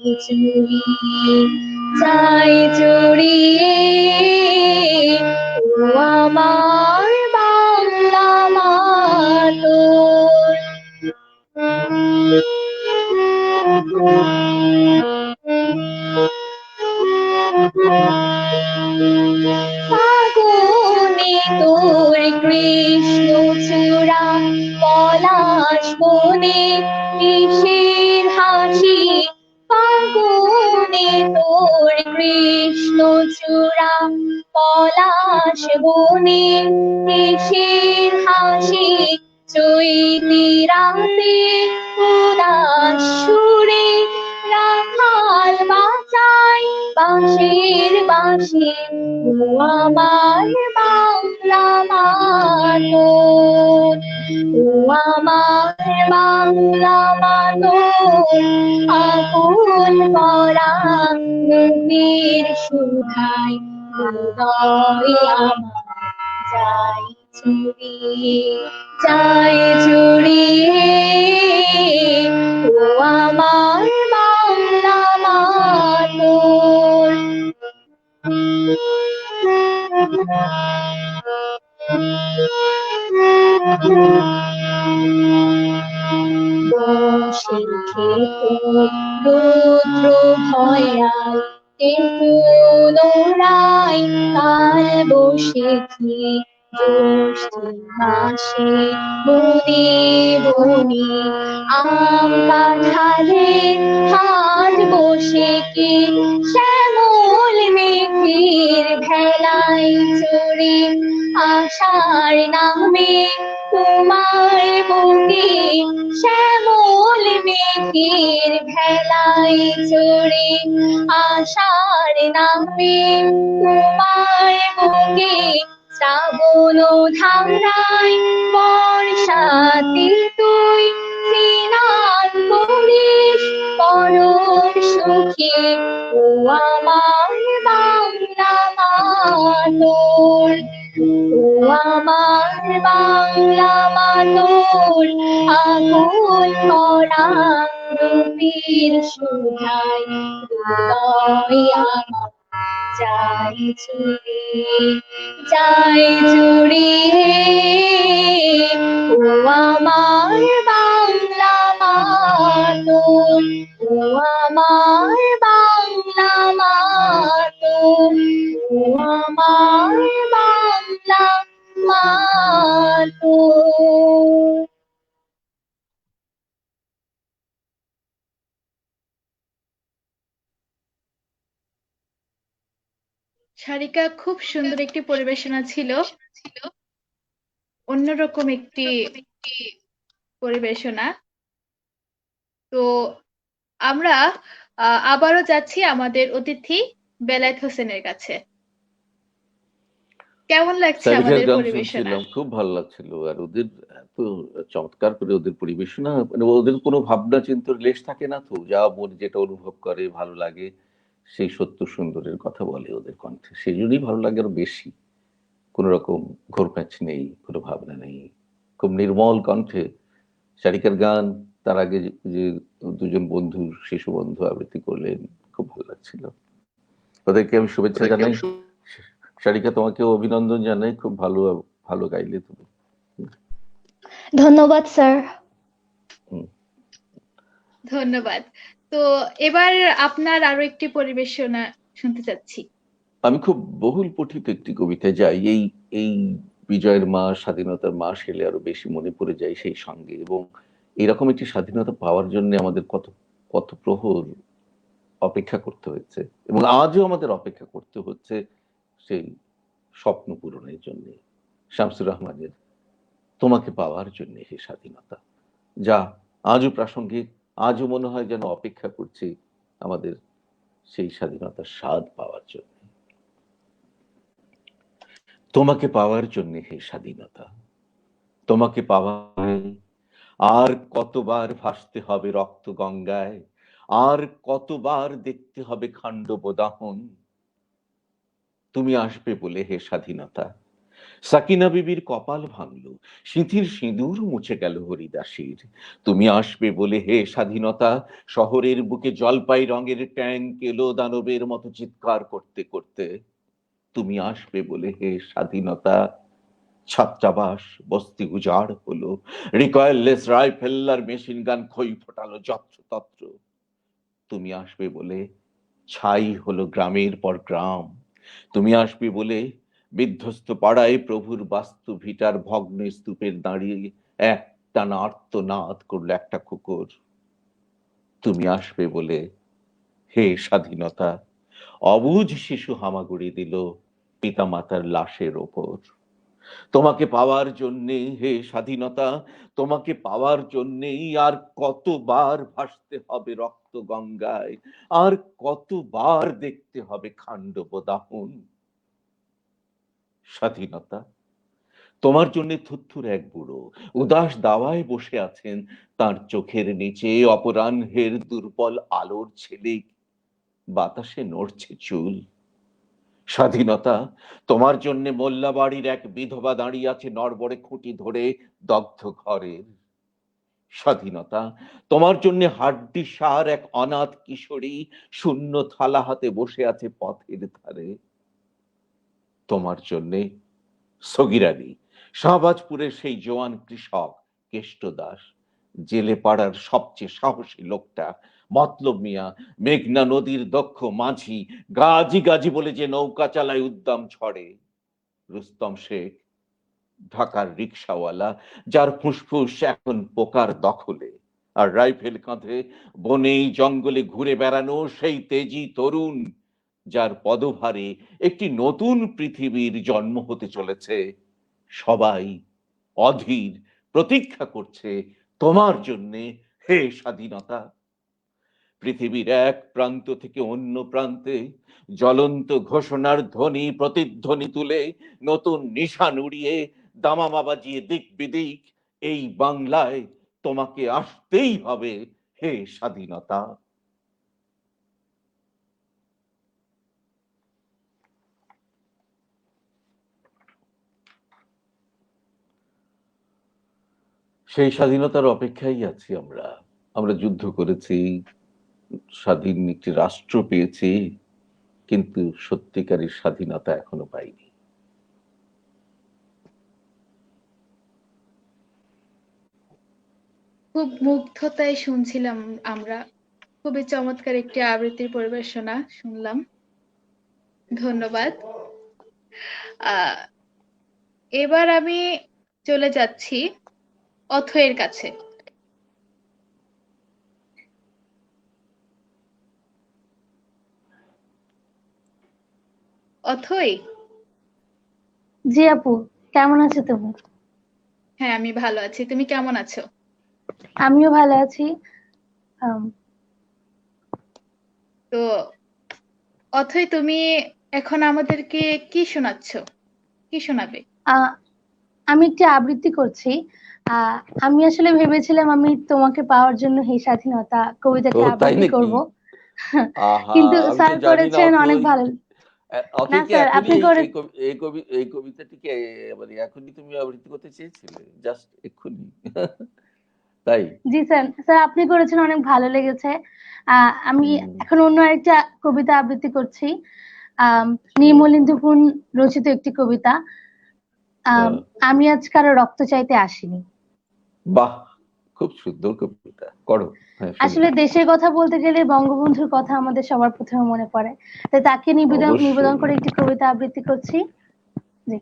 জুড়িয়ে ও আমার বাংলা মাতর। ফাগুনে তোর কৃষ্ণ চূড়া, পলাশ বনে কিসের হাসি। ফাগুনে তোর কৃষ্ণ চূড়া, পলাশ বনে কিসের হাসি। চৈতি রাতে উদাস সুরে রাখাল বাজায় বাঁশির বাঁশি। ও আমার বাংলা মাতর, ও আমার বাংলা মাতর, আকুল ভরা নদীর সুধায় হৃদয় আমার যায় চুরিয়ে, যায় চুরিয়ে। ও আমার বাংলা মাতর। বসে খেত রুদ্র ভয়াল পুনরায় কাল বসেছি জ্যৈষ্ঠ মাসে বনে বনে। আম কাঁঠালের হাট বসে কি শ্যামল মেঘের ভেলায় চড়ে। আশার নামে তোমার বুকে শ্যামল মেঘের ভেলায় চড়ে। আশার নামে তোমার বুকে শ্রাবণ ধারায় বর্ষাতে তুই স্নান করিস পরম সুখে। ও আমার বাংলা মাতর, ও আমার বাংলা মাতর, আকুল ভরা রূপের সুধায় হৃদয় আমার যায় চুরিয়ে, যায় চুরিয়ে। ও আমার বাংলা মাতর, ও আমার বাংলা মাতর, ও আমার বাংলা মাতর। সারিকা, খুব সুন্দর একটি পরিবেশনা ছিল, অন্যরকম একটি পরিবেশনা। তো আমরা আবারও যাচ্ছি আমাদের অতিথি বেলায়েত হোসেনের কাছে। কেমন লাগছে সারিকার আমাদের গান পরিবেশনা? শুনছিলাম, খুব ভালো লাগছিল। আর ওদের এত চমৎকার করে ওদের পরিবেশনা, মানে ওদের কোনো ভাবনা চিন্তার লেশ থাকে না তো, যা মনে যেটা অনুভব করে ভালো লাগে সেই সত্য সুন্দরের কথা বলে ওদের কণ্ঠে, সেই জন্যই ভালো লাগে আরো বেশি। কোন রকম ঘোরপ্যাচ নেই, কোনো ভাবনা নেই, খুব নির্মল কণ্ঠে সারিকার গান। তার আগে যে দুজন বন্ধু, শিশু বন্ধু আবৃত্তি করলেন, খুব ভালো লাগছিল। ওদেরকে আমি শুভেচ্ছা জানাই। সারিকা, তোমাকেও অভিনন্দন জানাই, খুব ভালো ভালো গাইলে তুমি। ধন্যবাদ স্যার। ধন্যবাদ। তো এবার আপনার আরো একটি পরিবেশনা শুনতে চাচ্ছি। আমি খুব বহুল পঠিত একটি কবিতায় যাই। এই এই বিজয়ের মাস, স্বাধীনতার মাস এলে আরো বেশি মনে পড়ে যায় সেই সঙ্গে। এবং এরকম একটি স্বাধীনতা পাওয়ার জন্য আমাদের কত কত প্রহর অপেক্ষা করতে হয়েছে, এবং আজও আমাদের অপেক্ষা করতে হচ্ছে সেই স্বপ্ন পূরণের জন্য। শামসুর রহমানের তোমাকে পাওয়ার জন্য হে স্বাধীনতা, যা আজও প্রাসঙ্গিক, আজও মনে হয় যেন অপেক্ষা করছি আমাদের সেই স্বাধীনতার স্বাদ পাওয়ার জন্য। তোমাকে পাওয়ার জন্য হে স্বাধীনতা, তোমাকে পাওয়ার আর কতবার ভাসতে হবে রক্ত গঙ্গায়, আর কতবার দেখতে হবে খান্ডব দাহন। তুমি আসবে বলে হে স্বাধীনতা, সাকিনা বিবির কপাল ভাঙল, সিঁথির সিঁদুর মুছে গেল হরিদাসীর। তুমি আসবে বলে হে স্বাধীনতা, শহরের বুকে জলপাই রঙের ট্যাঙ্ক এলো দানবের মতো চিৎকার করতে করতে। তুমি আসবে বলে হে স্বাধীনতা, ছাত্রাবাস বস্তি উজাড় হলো, রিকয়েললেস রাইফেল আর মেশিন গান খই ফোটালো যত্রতত্র। তুমি আসবে বলে ছাই হলো গ্রামের পর গ্রাম। তুমি আসবে বলে বিধ্বস্ত পাড়ায় প্রভুর বাস্তু ভিটার ভগ্ন স্তূপের দাঁড়িয়ে একটানা আর্তনাদ করলো একটা কুকুর। তুমি আসবে বলে, হে স্বাধীনতা, অবুঝ শিশু হামাগুড়ি দিল পিতামাতার লাশের ওপর। তোমাকে পাওয়ার জন্যে, হে স্বাধীনতা, তোমাকে পাওয়ার জন্যেই আর কতবার ভাসতে হবে রক্ত গঙ্গায়, আর কতবার দেখতে হবে খান্ডব দাহন। স্বাধীনতা, তোমার জন্য থুত্থুর এক বুড়ো উদাস দাওয়ায় বসে আছেন, তার চোখের নিচে অপরাহ্নের দুর্বল আলোর ছেলে বাতাসে নড়ছে চুল। স্বাধীনতা, তোমার জন্য মোল্লা বাড়ির এক বিধবা দাঁড়িয়ে আছে নড়বড়ে খুঁটি ধরে দগ্ধ ঘরের। স্বাধীনতা, তোমার জন্য হাড্ডি সার এক অনাথ কিশোরী শূন্য থালা হাতে বসে আছে পথের ধারে। তোমার জন্যে সগীর আলী, শাহবাজপুরের সেই জোয়ান কৃষক কেষ্ট দাস, জেলে পাড়ার সবচেয়ে সাহসী লোকটা মতলব মিয়া, মেঘনা নদীর দক্ষ মাঝি, গাজী গাজী বলে যে নৌকা চালায় উদ্দাম ঝড়ে, রুস্তম শেখ, ঢাকার রিকশাওয়ালা, যার ফুসফুস এখন পোকার দখলে, আর রাইফেল কাঁধে বনেই জঙ্গলে ঘুরে বেড়ানো সেই তেজি তরুণ, যার পদভারে একটি নতুন পৃথিবীর জন্ম হতে চলেছে। সবাই অধীর প্রতীক্ষা করছে তোমার জন্যে, হে স্বাধীনতা। পৃথিবীর এক প্রান্ত থেকে অন্য প্রান্তে জ্বলন্ত ঘোষণার ধ্বনি প্রতিধ্বনি তুলে নতুন নিশান উড়িয়ে দামামা বাজিয়ে দিক বিদিক এই বাংলায় তোমাকে আসতেই হবে, হে স্বাধীনতা। সেই স্বাধীনতার অপেক্ষায় আছি আমরা। আমরা যুদ্ধ করেছি, স্বাধীন একটি রাষ্ট্র পেয়েছি, কিন্তু সত্যিকারের স্বাধীনতা এখনো পাইনি। খুব মুগ্ধতায় শুনছিলাম আমরা। খুবই চমৎকার একটি আবৃত্তির পরিবেশনা শুনলাম। ধন্যবাদ। আহ এবার আমি চলে যাচ্ছি অথয়ের কাছে। অথই, জি আপু, কেমন আছো তুমি? হ্যাঁ আমি ভালো আছি, তুমি কেমন আছো? আমিও ভালো আছি। তো অথই, তুমি এখন আমাদেরকে কি শোনাচ্ছ, কি শোনাবে? আমি একটি আবৃত্তি করছি। আমি আসলে ভেবেছিলাম আমি তোমাকে পাওয়ার জন্য হে স্বাধীনতা কবিতাটি ও তাই আবৃত্তি নাকি? করব, আহা, কিন্তু আমি স্যার তো জানি না করেছেন অনেক অথই। ভালো। না অথই কি স্যার, এখনই আপনি করে এই কবিতাটিকে মানে এখনই তুমি আবৃত্তি করতে চেয়েছিলে, জাস্ট এক্ষুনি? তাই? জি স্যার, স্যার আপনি করেছেন, অনেক ভালো লেগেছে। আমি এখন অন্য একটা কবিতা আবৃত্তি করছি। নির্মলেন্দু গুণ রচিত একটি কবিতা, আমি আজ কারো রক্ত চাইতে আসিনি। বাহ, খুব সুন্দর কবিতা, করো। হ্যাঁ, শুনি। আসলে দেশের কথা বলতে গেলে বঙ্গবন্ধুর কথা আমাদের সবার প্রথমে মনে পড়ে, তাই তাকে নিবেদন অবশ্যই। করে একটি কবিতা আবৃত্তি করছি। জি,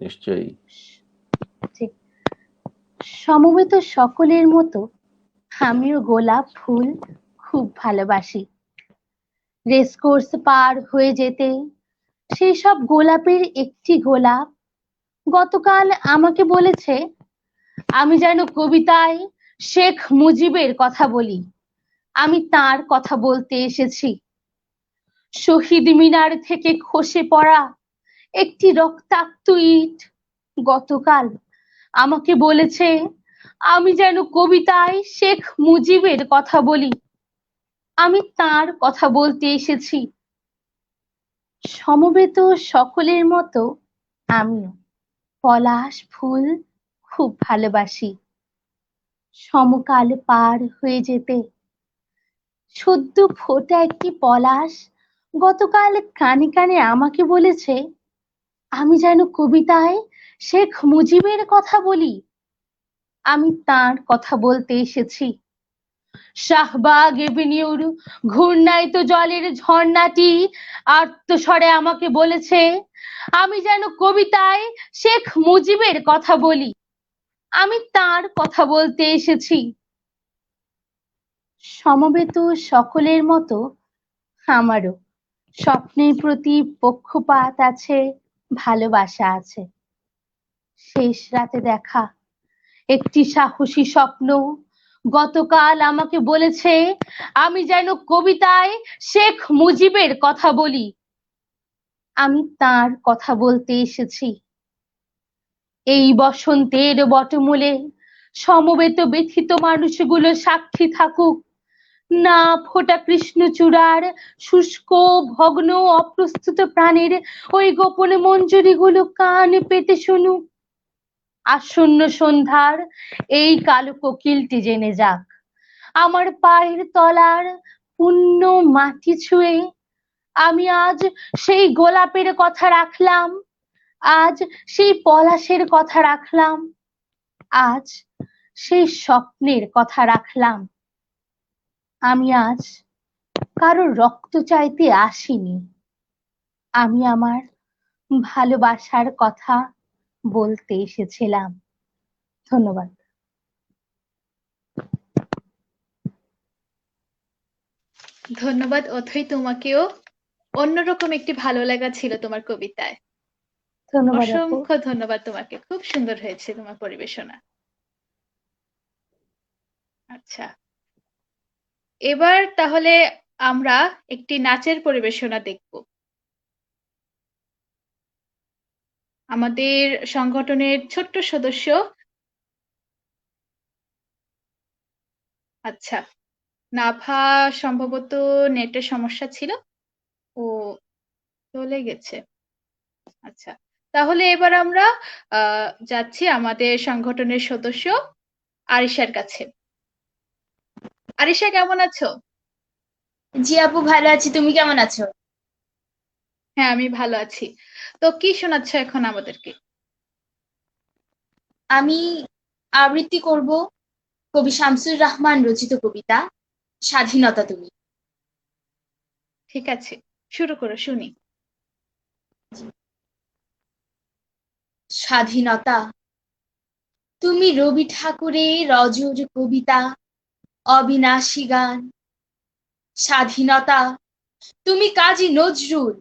নিশ্চয়ই। ঠিক। সমবেত সকলের মতো আমিও গোলাপ ফুল খুব ভালোবাসি। রেসকোর্স পার হয়ে যেতে সেই সব গোলাপের একটি গোলাপ গতকাল আমাকে বলেছে আমি যেন কবিতায় শেখ মুজিবের কথা বলি। আমি তার কথা বলতে এসেছি। শহীদ মিনার থেকে খসে পড়া একটি রক্তাক্ত ইট গতকাল আমাকে বলেছে আমি যেন কবিতায় শেখ মুজিবের কথা বলি। আমি তার কথা বলতে এসেছি। সমবেত সকলের মতো আমিও পলাশ ফুল খুব ভালোবাসি। সমকাল পার হয়ে যেতে সদ্য ফোটা একটি পলাশ গতকাল কানে কানে আমাকে বলেছে আমি যেন কবিতায় শেখ মুজিবের কথা বলি। আমি তার কথা বলতে এসেছি। শাহবাগ এভিনিউর ঘূর্ণায়িত জলের ঝর্ণাটি আর্তস্বরে আমাকে বলেছে আমি যেন কবিতায় শেখ মুজিবের কথা বলি। আমি তার কথা বলতে এসেছি। সমবেত সকলের মতো আমারও স্বপ্নের প্রতি পক্ষপাত আছে, ভালোবাসা আছে। শেষ রাতে দেখা একটি সাহসী স্বপ্ন গতকাল আমাকে বলেছে আমি যেন কবিতায় শেখ মুজিবের কথা বলি। আমি তার কথা বলতে এসেছি। এই বসন্তের বটমূলে সমবেত ব্যথিত মানুষগুলো সাক্ষী থাকুক, না ফোটা কৃষ্ণচূড়ার শুষ্ক ভগ্ন অপ্রস্তুত প্রাণের ওই গোপন মঞ্জুরিগুলো কান পেতে শুনুক। আসন্ন সন্ধ্যার এই কালো কোকিলটি জেনে যাক আমার পায়ের তলার পুণ্য মাটি ছুঁয়ে আমি আজ সেই গোলাপের কথা রাখলাম, আজ সেই পলাশের কথা রাখলাম, আজ সেই স্বপ্নের কথা রাখলাম। আমি আজ কারো রক্ত চাইতে আসিনি, আমি আমার ভালোবাসার কথা বলতে এসেছিলাম। ধন্যবাদ। ধন্যবাদ অথই, তোমাকেও। অন্যরকম একটি ভালো লাগা ছিল তোমার কবিতায়। ধন্যবাদ আপু। অসংখ্য ধন্যবাদ তোমাকে, খুব সুন্দর হয়েছে তোমার পরিবেশনা। আচ্ছা, এবার তাহলে আমরা একটি নাচের পরিবেশনা দেখব। আমাদের সংগঠনের ছোট্ট সদস্য, আচ্ছা নাভা সম্ভবত নেটের সমস্যা ছিল, ও চলে গেছে। আচ্ছা, তাহলে এবার আমরা যাচ্ছি আমাদের সংগঠনের সদস্য আরিশার কাছে। আরিশা, কেমন আছো? জি আপু, ভালো আছি। তুমি কেমন আছো? হ্যাঁ, আমি ভালো আছি। তো কি শোনাচ্ছ এখন আমাদেরকে? আমি আবৃত্তি করব কবি শামসুর রাহমান রচিত কবিতা স্বাধীনতা তুমি। ঠিক আছে, শুরু করো, শুনি। স্বাধীনতা তুমি রবি ঠাকুরের রজর কবিতা, অবিনাশী গান। স্বাধীনতা তুমি কাজী নজরুল,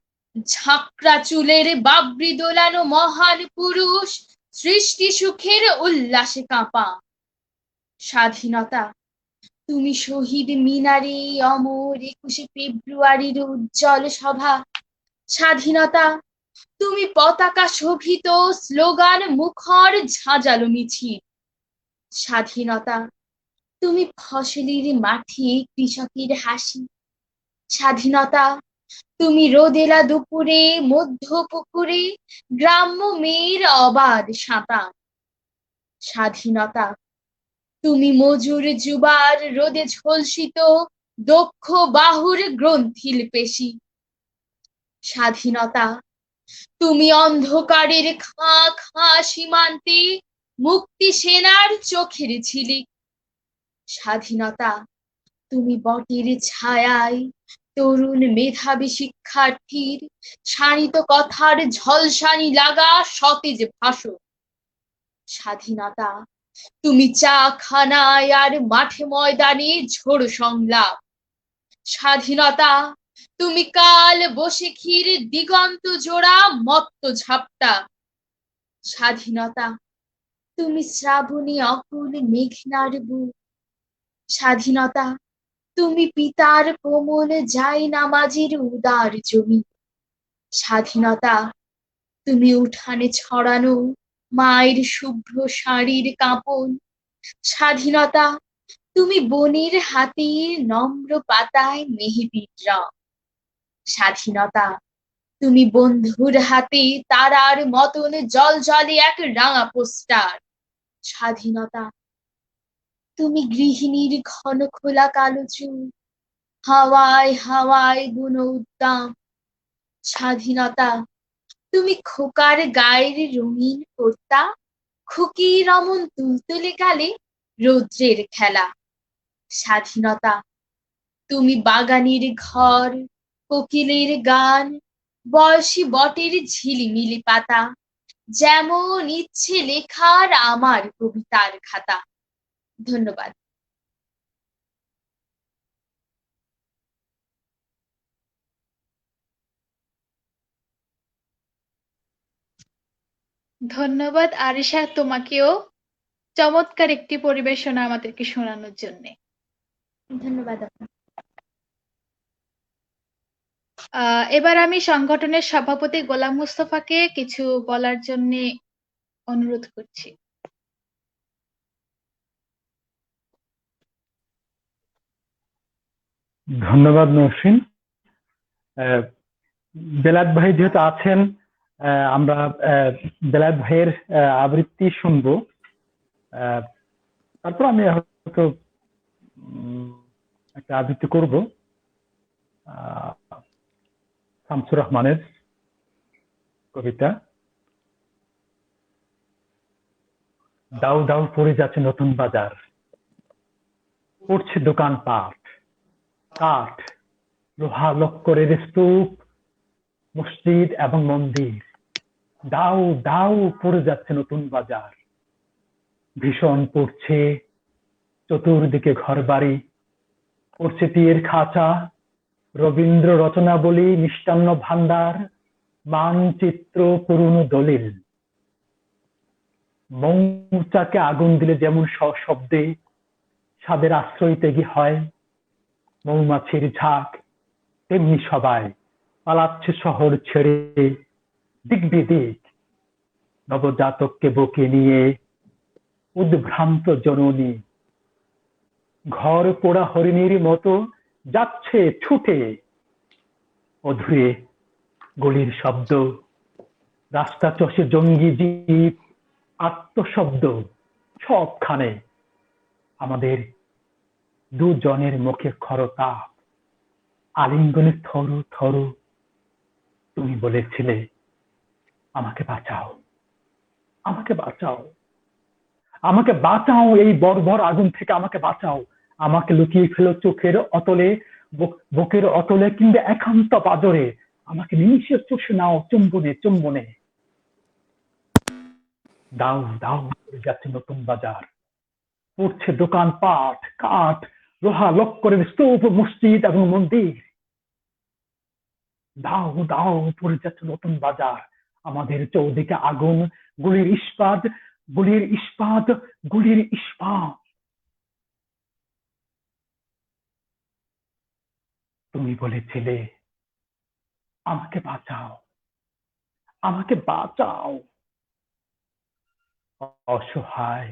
ঝাঁকড়া চুলের বাবরি দোলানো মহান পুরুষ, সৃষ্টি সুখের উল্লাসে কাঁপা। স্বাধীনতা তুমি শহীদ মিনারে অমর 21শে ফেব্রুয়ারির উজ্জ্বল সভা। স্বাধীনতা তুমি পতাকা শোভিত স্লোগান মুখর ঝাঁঝালো মিছিল। স্বাধীনতা তুমি ফসলের মাঠে কৃষকের হাসি। স্বাধীনতা তুমি রোদেলা দুপুরে মধ্য পুকুরে গ্রাম্য মেয়ের অবাধ সাঁতার। স্বাধীনতা তুমি মজুর যুবার রোদে ঝলসিত দক্ষ বাহুর গ্রন্থিল পেশি। স্বাধীনতা তুমি অন্ধকারের খাঁ খাঁ সীমান্তে মুক্তি সেনার চোখের ঝিলিক। স্বাধীনতা তুমি বটের ছায়ায় তরুণ মেধাবী শিক্ষার্থীর শানিত কথার ঝলসানি লাগা সতেজ ভাষণ। স্বাধীনতা তুমি চাখানায় আর মাঠে ময়দানে ঝোড় সংলাপ। স্বাধীনতা তুমি কাল বসেখির দিগন্ত জোড়া মত্ত ঝাপটা। স্বাধীনতা তুমি শ্রাবণী অকুল মেঘনার বুক। স্বাধীনতা তুমি পিতার কোমল যাই নামাজের উদার জমি। স্বাধীনতা তুমি উঠানে ছড়ানো মায়ের শুভ্র শাড়ির কাঁপন। স্বাধীনতা তুমি বনের হাতির নম্র পাতায় মেহেদির রং। স্বাধীনতা তুমি বন্ধুর হাতে তারার মতন জল জলে এক রাঙা পোস্টার। স্বাধীনতা তুমি গৃহিণীর ঘন খোলা কালো চুল, হাওয়ায় হাওয়ায় বুনো উদ্দাম। স্বাধীনতা তুমি খোকার গায়ের রঙিন কর্তা, খুকি রমন তুলতুলে গালে রৌদ্রের খেলা। স্বাধীনতা। তুমি বাগানের ঘর, কোকিলের গান, বয়সী বটের ঝিলিমিলি পাতা, যেমন ইচ্ছে লেখার আমার কবিতার খাতা। ধন্যবাদ। ধন্যবাদ আরিশা তোমাকেও চমৎকার একটি পরিবেশনা আমাদেরকে শোনানোর জন্য। ধন্যবাদ আপু। এবার আমি সংগঠনের সভাপতি গোলাম মুস্তফাকে কিছু বলার জন্য অনুরোধ করছি। ধন্যবাদ নৌসিন। বেলায়েত ভাই যেহেতু আছেন, আমরা বেলায়েত ভাইয়ের আবৃত্তি শুনবো। তারপর আমি হয়তো একটা আবৃত্তি করব শামসুর রহমানের কবিতা। দাউ দাউ পড়ে যাচ্ছে নতুন বাজার, পড়ছে দোকানপাট, কাঠ, লোহা লক্করের স্তূপ, মসজিদ এবং মন্দির। দাউ দাউ পড়ে যাচ্ছে নতুন বাজার, ভীষণ পড়ছে চতুর্দিকে ঘরবাড়ি, পড়ছে তীরের খাঁচা, রবীন্দ্র রচনাবলী, মিষ্টান্ন ভান্ডার, মানচিত্র, পুরনো দলিল। মৌচাকে আগুন দিলে যেমন সশব্দে স্বাদের আশ্রয় ত্যাগী হয় মৌমাছির ঝাঁক, তেমনি সবাই পালাচ্ছে শহর ছেড়ে দিক বিদিক, নবজাতককে বুকে নিয়ে উদ্ভ্রান্ত জননী ঘর পোড়া হরিণীর মতো যাচ্ছে ছুটে। অধুরে গলির শব্দ, রাস্তা চষে জঙ্গি জিপ, আত্মশব্দ, সবখানে আমাদের দুজনের মুখে খরতাপ, আলিঙ্গনে থরো থরো। তুমি বলেছিলে আমাকে বাঁচাও, আমাকে বাঁচাও, আমাকে বাঁচাও, এই বর্বর আগুন থেকে আমাকে বাঁচাও, আমাকে লুকিয়ে ফেলো চোখের অতলে, বুকের অতলে, কিংবা একান্ত পাজরে আমাকে নিমিষে চষে নাও চুম্বনে চুম্বনে। দাও দাও পড়ে যাচ্ছে নতুন বাজার, পড়ছে দোকানপাট, কাঠ, লোহা লক্করের স্তূপ, মসজিদ এবং মন্দির। দাও দাও পড়ে যাচ্ছে নতুন বাজার, আমাদের চৌদিকে আগুন, গুলির ইস্পাত, গুলির ইস্পাত, গুলির ইস্পাত। তুমি বলেছিলে আমাকে বাঁচাও, আমাকে বাঁচাও। অসহায়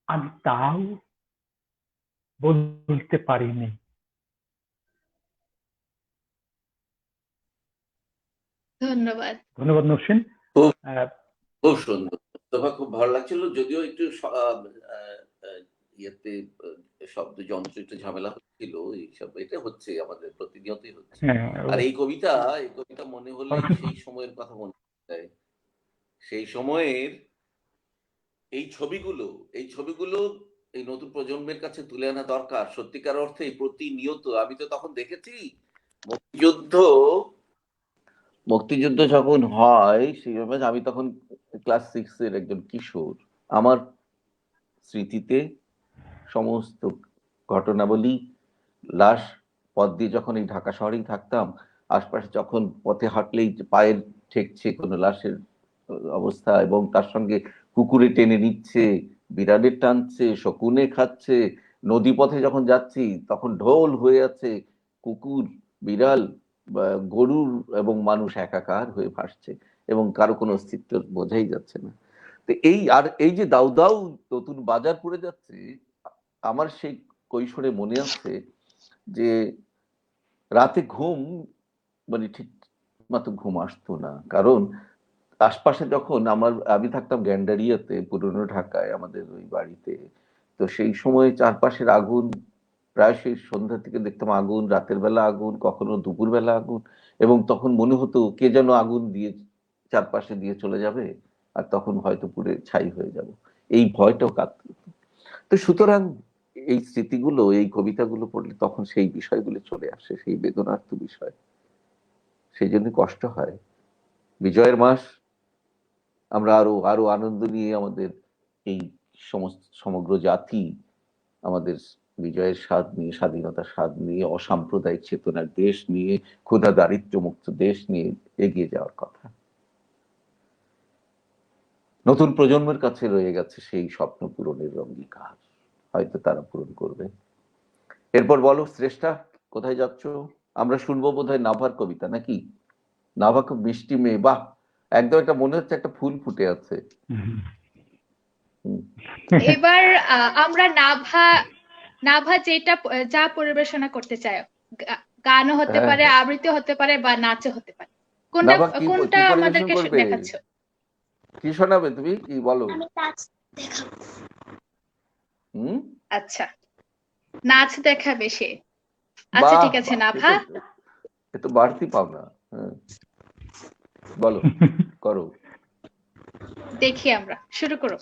আমি তাও বলতে পারিনি। ধন্যবাদ। ধন্যবাদ নৌসিন। খুব খুব সুন্দর, তোমরা খুব ভালো লাগছিল, যদিও একটু ইয়েতে শব্দ যন্ত্র একটু ঝামেলা হচ্ছিল, এইসব এটা হচ্ছে আমাদের প্রতিনিয়তই হচ্ছে। আর এই কবিতা মনে হলে সেই সময়ের কথা মনে যায়, সেই সময়ের এই ছবিগুলো এই নতুন প্রজন্মের কাছে তুলে আনা দরকার সত্যিকার অর্থে প্রতিনিয়ত। আমি তো তখন দেখেছি মুক্তিযুদ্ধ যখন হয় সেই সময় আমি তখন ক্লাস 6 এর একজন কিশোর। আমার স্মৃতিতে সমস্ত ঘটনাবলী, লাশ পথ দিয়ে যখন এই ঢাকা শহরেই থাকতাম, আশপাশে যখন পথে হাঁটলেই পায়ের ঠেকছে কোনো লাশের অবস্থা, এবং তার সঙ্গে কুকুরে টেনে নিচ্ছে, বিড়ালে টানছে, শকুনে খাচ্ছে, নদী পথে যখন যাচ্ছি তখন ঢোল হয়ে আছে, কুকুর, বিড়াল, গরুর এবং মানুষ একাকার হয়ে ভাসছে এবং কারো কোনো অস্তিত্ব বোঝাই যাচ্ছে না। তো এই যে দাউ দাউ নতুন বাজার পড়ে যাচ্ছে, আমার সেই কৈশোরে মনে আছে যে রাতে ঘুম মানে ঠিক মতো ঘুম আসতো না, কারণ আশপাশে যখন আমি থাকতাম গ্যান্ডারিয়াতে, পুরনো ঢাকায় আমাদের ওই বাড়িতে। তো সেই সময় চারপাশের আগুন, প্রায় সেই সন্ধ্যা থেকে দেখতাম আগুন, রাতের বেলা আগুন, কখনো দুপুর বেলা আগুন, এবং তখন মনে হতো কে যেন আগুন দিয়ে চারপাশে দিয়ে চলে যাবে, আর তখন হয়তো পুড়ে ছাই হয়ে যাব, এই ভয়টাও কাঁদত। তো সুতরাং এই স্মৃতিগুলো, এই কবিতাগুলো পড়লে তখন সেই বিষয়গুলো চলে আসে, সেই বেদনার্থ বিষয়, সেই জন্য কষ্ট হয়। বিজয়ের মাস, আমরা আরো আরো আনন্দ নিয়ে আমাদের এই সমগ্র জাতি আমাদের বিজয়ের স্বাদ নিয়ে, স্বাধীনতার স্বাদ নিয়ে, অসাম্প্রদায়িক চেতনার দেশ নিয়ে, ক্ষুধা দারিদ্র্য মুক্ত দেশ নিয়ে এগিয়ে যাওয়ার কথা। নতুন প্রজন্মের কাছে রয়ে গেছে সেই স্বপ্ন পূরণের অঙ্গীকার, হয়তো তারা পূরণ করবে। এরপর বলো শ্রেষ্ঠা, কোথায় যাচ্ছ? আমরা শুনবো বোধহয় নাভার কবিতা, নাকি? নাভা খুব মিষ্টি মেয়ে, বাহ, একদম একটা মনে হচ্ছে একটা ফুল ফুটে আছে। এবার আমরা নাভা যা পরিবেশনা করতে চায়, গানও হতে পারে, আবৃত্তি হতে পারে, বা নাচও হতে পারে। কোনটা আমাদেরকে দেখাচ্ছ? কি শোনাবে তুমি, কি বলো? আচ্ছা, নাচ দেখাবে সে। আচ্ছা ঠিক আছে নাভা, এত বাড়তি পাওনা। বলো, করো। দেখি আমরা, শুরু করো।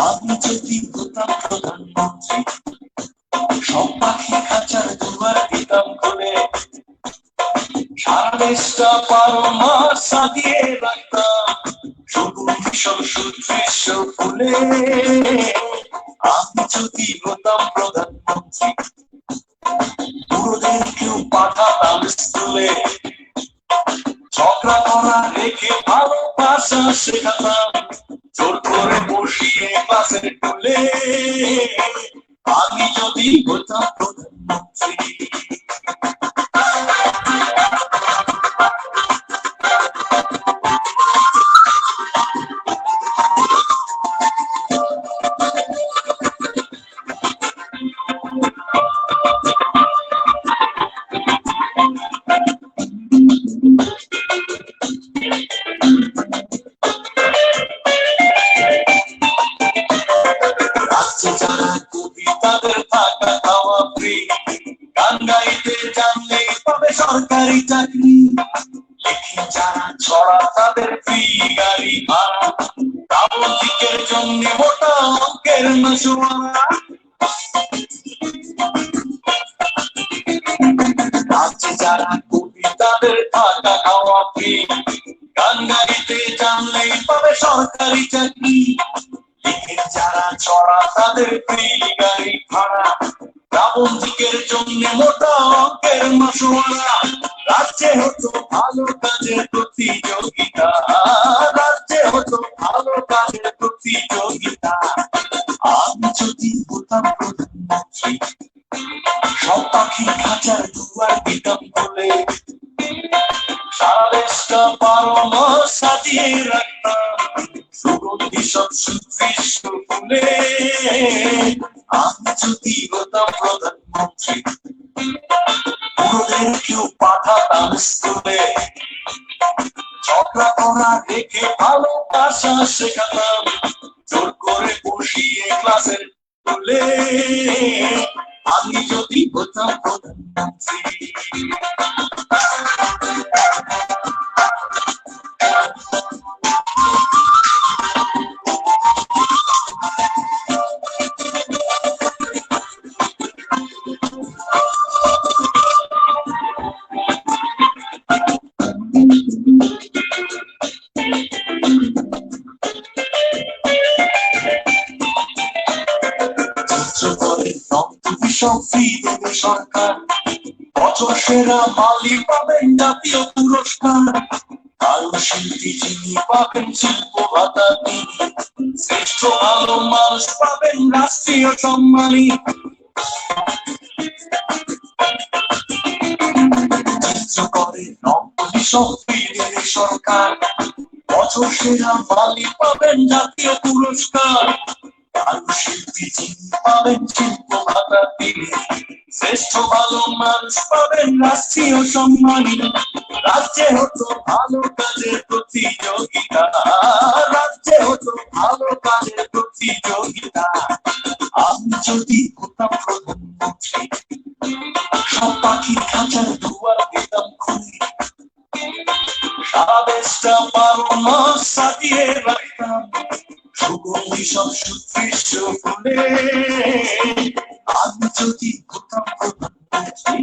আমি যদি হতাম প্রধানমন্ত্রী, সব পাখি খাঁচার দুয়ার দিতাম খুলে, সারা দেশটা 12 মাস সাজিয়ে রাখতাম সবুজ ভীষণ সুদৃশ্য ফুলে। আমি যদি হতাম প্রধানমন্ত্রী, পুরোদের কেউ পাঠাতাম স্কুলে, ঝগড়া করা রেখে ভালোবাসা শেখাতাম জোর করে বসিয়ে ক্লাসের টুলে। আমি যদি হতাম প্রধানমন্ত্রী। রাজ্যে যারা কবি তাদের থাকা খাওয়া ফ্রি, গান গাইতে জানলেই পাবে সরকারি চাকরি, লেখে যারা ছড়া তাদের ফ্রি গাড়ি ভাড়া, প্রাবন্ধিকের জন্য মোটা অঙ্কের মাসোয়ারা। রাজ্যে যারা কবি তাদের থাকা খাওয়া ফ্রি, গান গাইতে জানলেই পাবে সরকারি চাকরি, লেখে যারা ছড়া তাদের ফ্রি গাড়ি ভাড়া, প্রাবন্ধিকের জন্য মোটা অঙ্কের মাসোয়ারা। রাজ্যে হতো ভালো কাজের প্রতিযোগিতা, রাজ্যে হতো ভালো কাজের প্রতিযোগিতা। আমি যদি হতাম প্রধানমন্ত্রী, সব পাখি খাঁচার দুয়ার দিতাম খুলে, সারা দেশটা 12 মাস সাজিয়ে রাখতাম সুগন্ধি সব সুদৃশ্য ফুলে। আমি যদি হতাম প্রধানমন্ত্রী, পুরোদের কেউ পাঠাতাম স্কুলে, ঝগড়া করা রেখে ভালোবাসা শেখাতাম জোর করে বসিয়ে ক্লাসের টুলে। আমি যদি হতাম প্রধানমন্ত্রী। সরকার বছর সেরা মালি পাবেন জাতীয় পুরস্কার, কারণ শিল্পী যিনি পাবেন শিল্প ভাতা তিনি, শ্রেষ্ঠ ভালো মানুষ পাবেন রাষ্ট্রীয় সম্মানী। চিত্রকরের নবী শক্তির সরকার বছর সেরা মালি পাবেন জাতীয় পুরস্কার, কারণ শিল্পী যিনি পাবেন শিল্প ভাতা তিনি, শ্রেষ্ঠ ভালো মানুষ পাবেন রাষ্ট্রীয় সম্মানী। রাজ্যে হতো ভালো কাজের প্রতিযোগিতা, রাজ্যে হতো ভালো কাজের প্রতিযোগিতা। আমি যদি হতাম প্রধানমন্ত্রী, সব পাখির খাঁচার দুয়ার দিতাম খুলে, সারা দেশটা 12 মাস সাজিয়ে রাখতাম সুগন্ধি সব সুদৃশ্য ফুলে। আমি যদি হতাম প্রধানমন্ত্রী,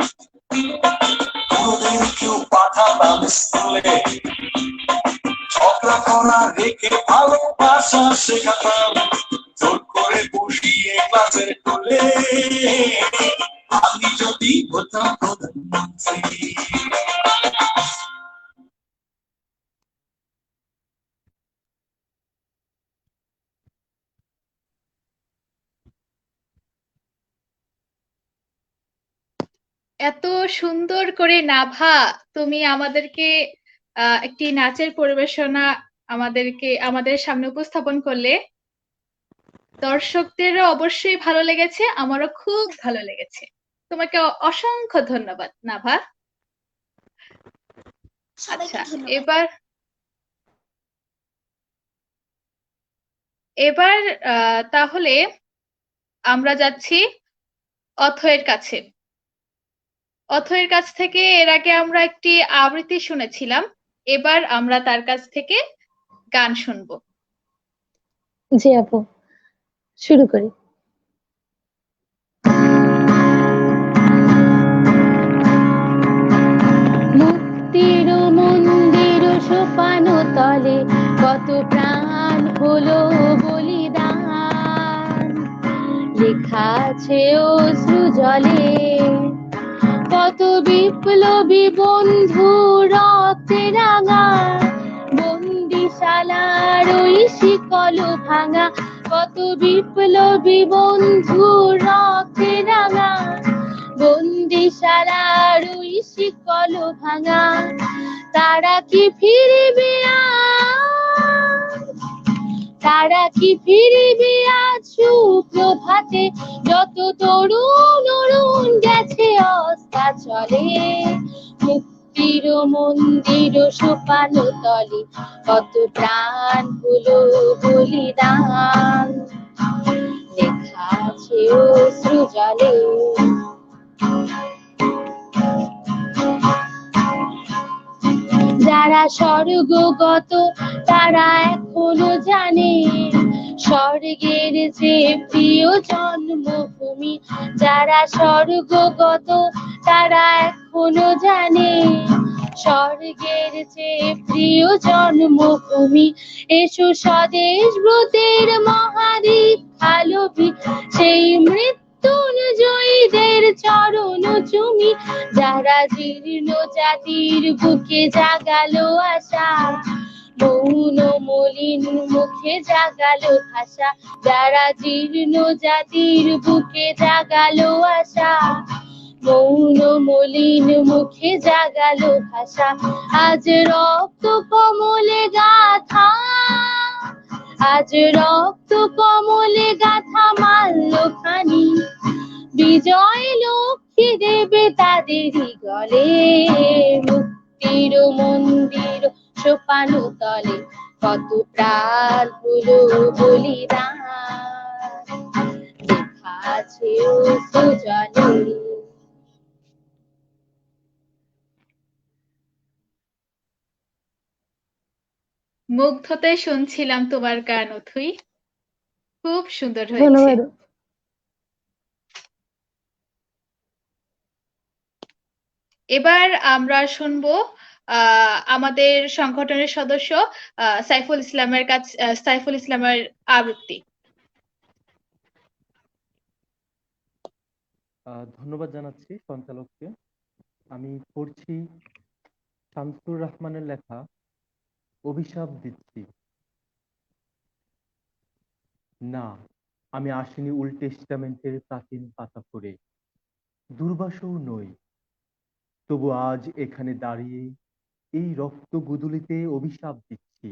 ওদের কেউ পাঠাতাম স্কুলে, ঝগড়া করা রেখে ভালোবাসা শেখাতাম জোর করে বসিয়ে ক্লাসের কোলে। আমি যদি হতাম প্রধানমন্ত্রী। এত সুন্দর করে নাভা তুমি আমাদেরকে একটি নাচের পরিবেশনা আমাদের সামনে উপস্থাপন করলে। দর্শকদেরও অবশ্যই ভালো লেগেছে, আমারও খুব ভালো লেগেছে। তোমাকে অসংখ্য ধন্যবাদ নাভা। আচ্ছা, এবার এবার তাহলে আমরা যাচ্ছি অথয়ের কাছে। অথয়ের কাছ থেকে এর আগে আমরা একটি আবৃত্তি শুনেছিলাম, এবার আমরা তার কাছ থেকে গান শুনবো। জি আপু, শুরু করি। মুক্তির মন্দির সোপান তলে কত প্রাণ হলো বলিদান, লেখা আছে অশ্রু জলে কত বিপ্লবী বন্ধু রক্তে রাঙা, বন্দিশালার ওই শিকল ভাঙা, কত বিপ্লবী বন্ধু রক্তে রাঙা, বন্দিশালার ওই শিকল ভাঙা। তারা কি ফিরবে আজ, তারা কি ফিরবে আজ সুপ্রভাতে, যত তরুণ অরুণ গেছে অস্তাচলে। মুক্তির মন্দির সোপান তলে কত প্রাণ হলো বলিদান, লেখা আছে অশ্রু জলে। যারা স্বর্গগত তারা এখনো জানে স্বর্গের যে প্রিয় জন্মভূমি, যারা স্বর্গগত তারা এখনো জানে স্বর্গের যে প্রিয় জন্মভূমি। এসো স্বদেশ ব্রতের মহাদীপ আলোবি, সেই মৃত্যুঞ্জয়ীদের চরণ চুমি, যারা জীর্ণ জাতির বুকে জাগালো আশা, মৌন মলিন মুখে জাগালো ভাষা, যারা জীর্ণ জাতির বুকে জাগালো আশা, মৌন মলিন মুখে জাগালো ভাষা। আজ রক্ত কমলে গাথা, আজ রক্ত কমলে গাথা মাল্য খানি, বিজয় লক্ষ্মী দেবে তাদেরই গলে। মুক্তির মন্দির সোপান তলে কত প্রাণ হলো বলিদান, লেখা আছে অশ্রু জলে। মুগ্ধতে শুনছিলাম তোমার গান অথই, খুব সুন্দর হয়েছে। ধন্যবাদ। এবার আমরা শুনবো আমাদের সংগঠনের সদস্য সাইফুল ইসলামের আবৃত্তি। ধন্যবাদ জানাচ্ছি সঞ্চালককে। আমি পড়ছি শামসুর রহমানের লেখা অভিশাপ দিচ্ছি। না, আমি আসিনি ওল্ড টেস্টামেন্টের প্রাচীন পাতা পড়ে, দুর্বাসও নই, তবু আজ এখানে দাঁড়িয়ে এই রক্ত গুদুলিতে অভিশাপ দিচ্ছি।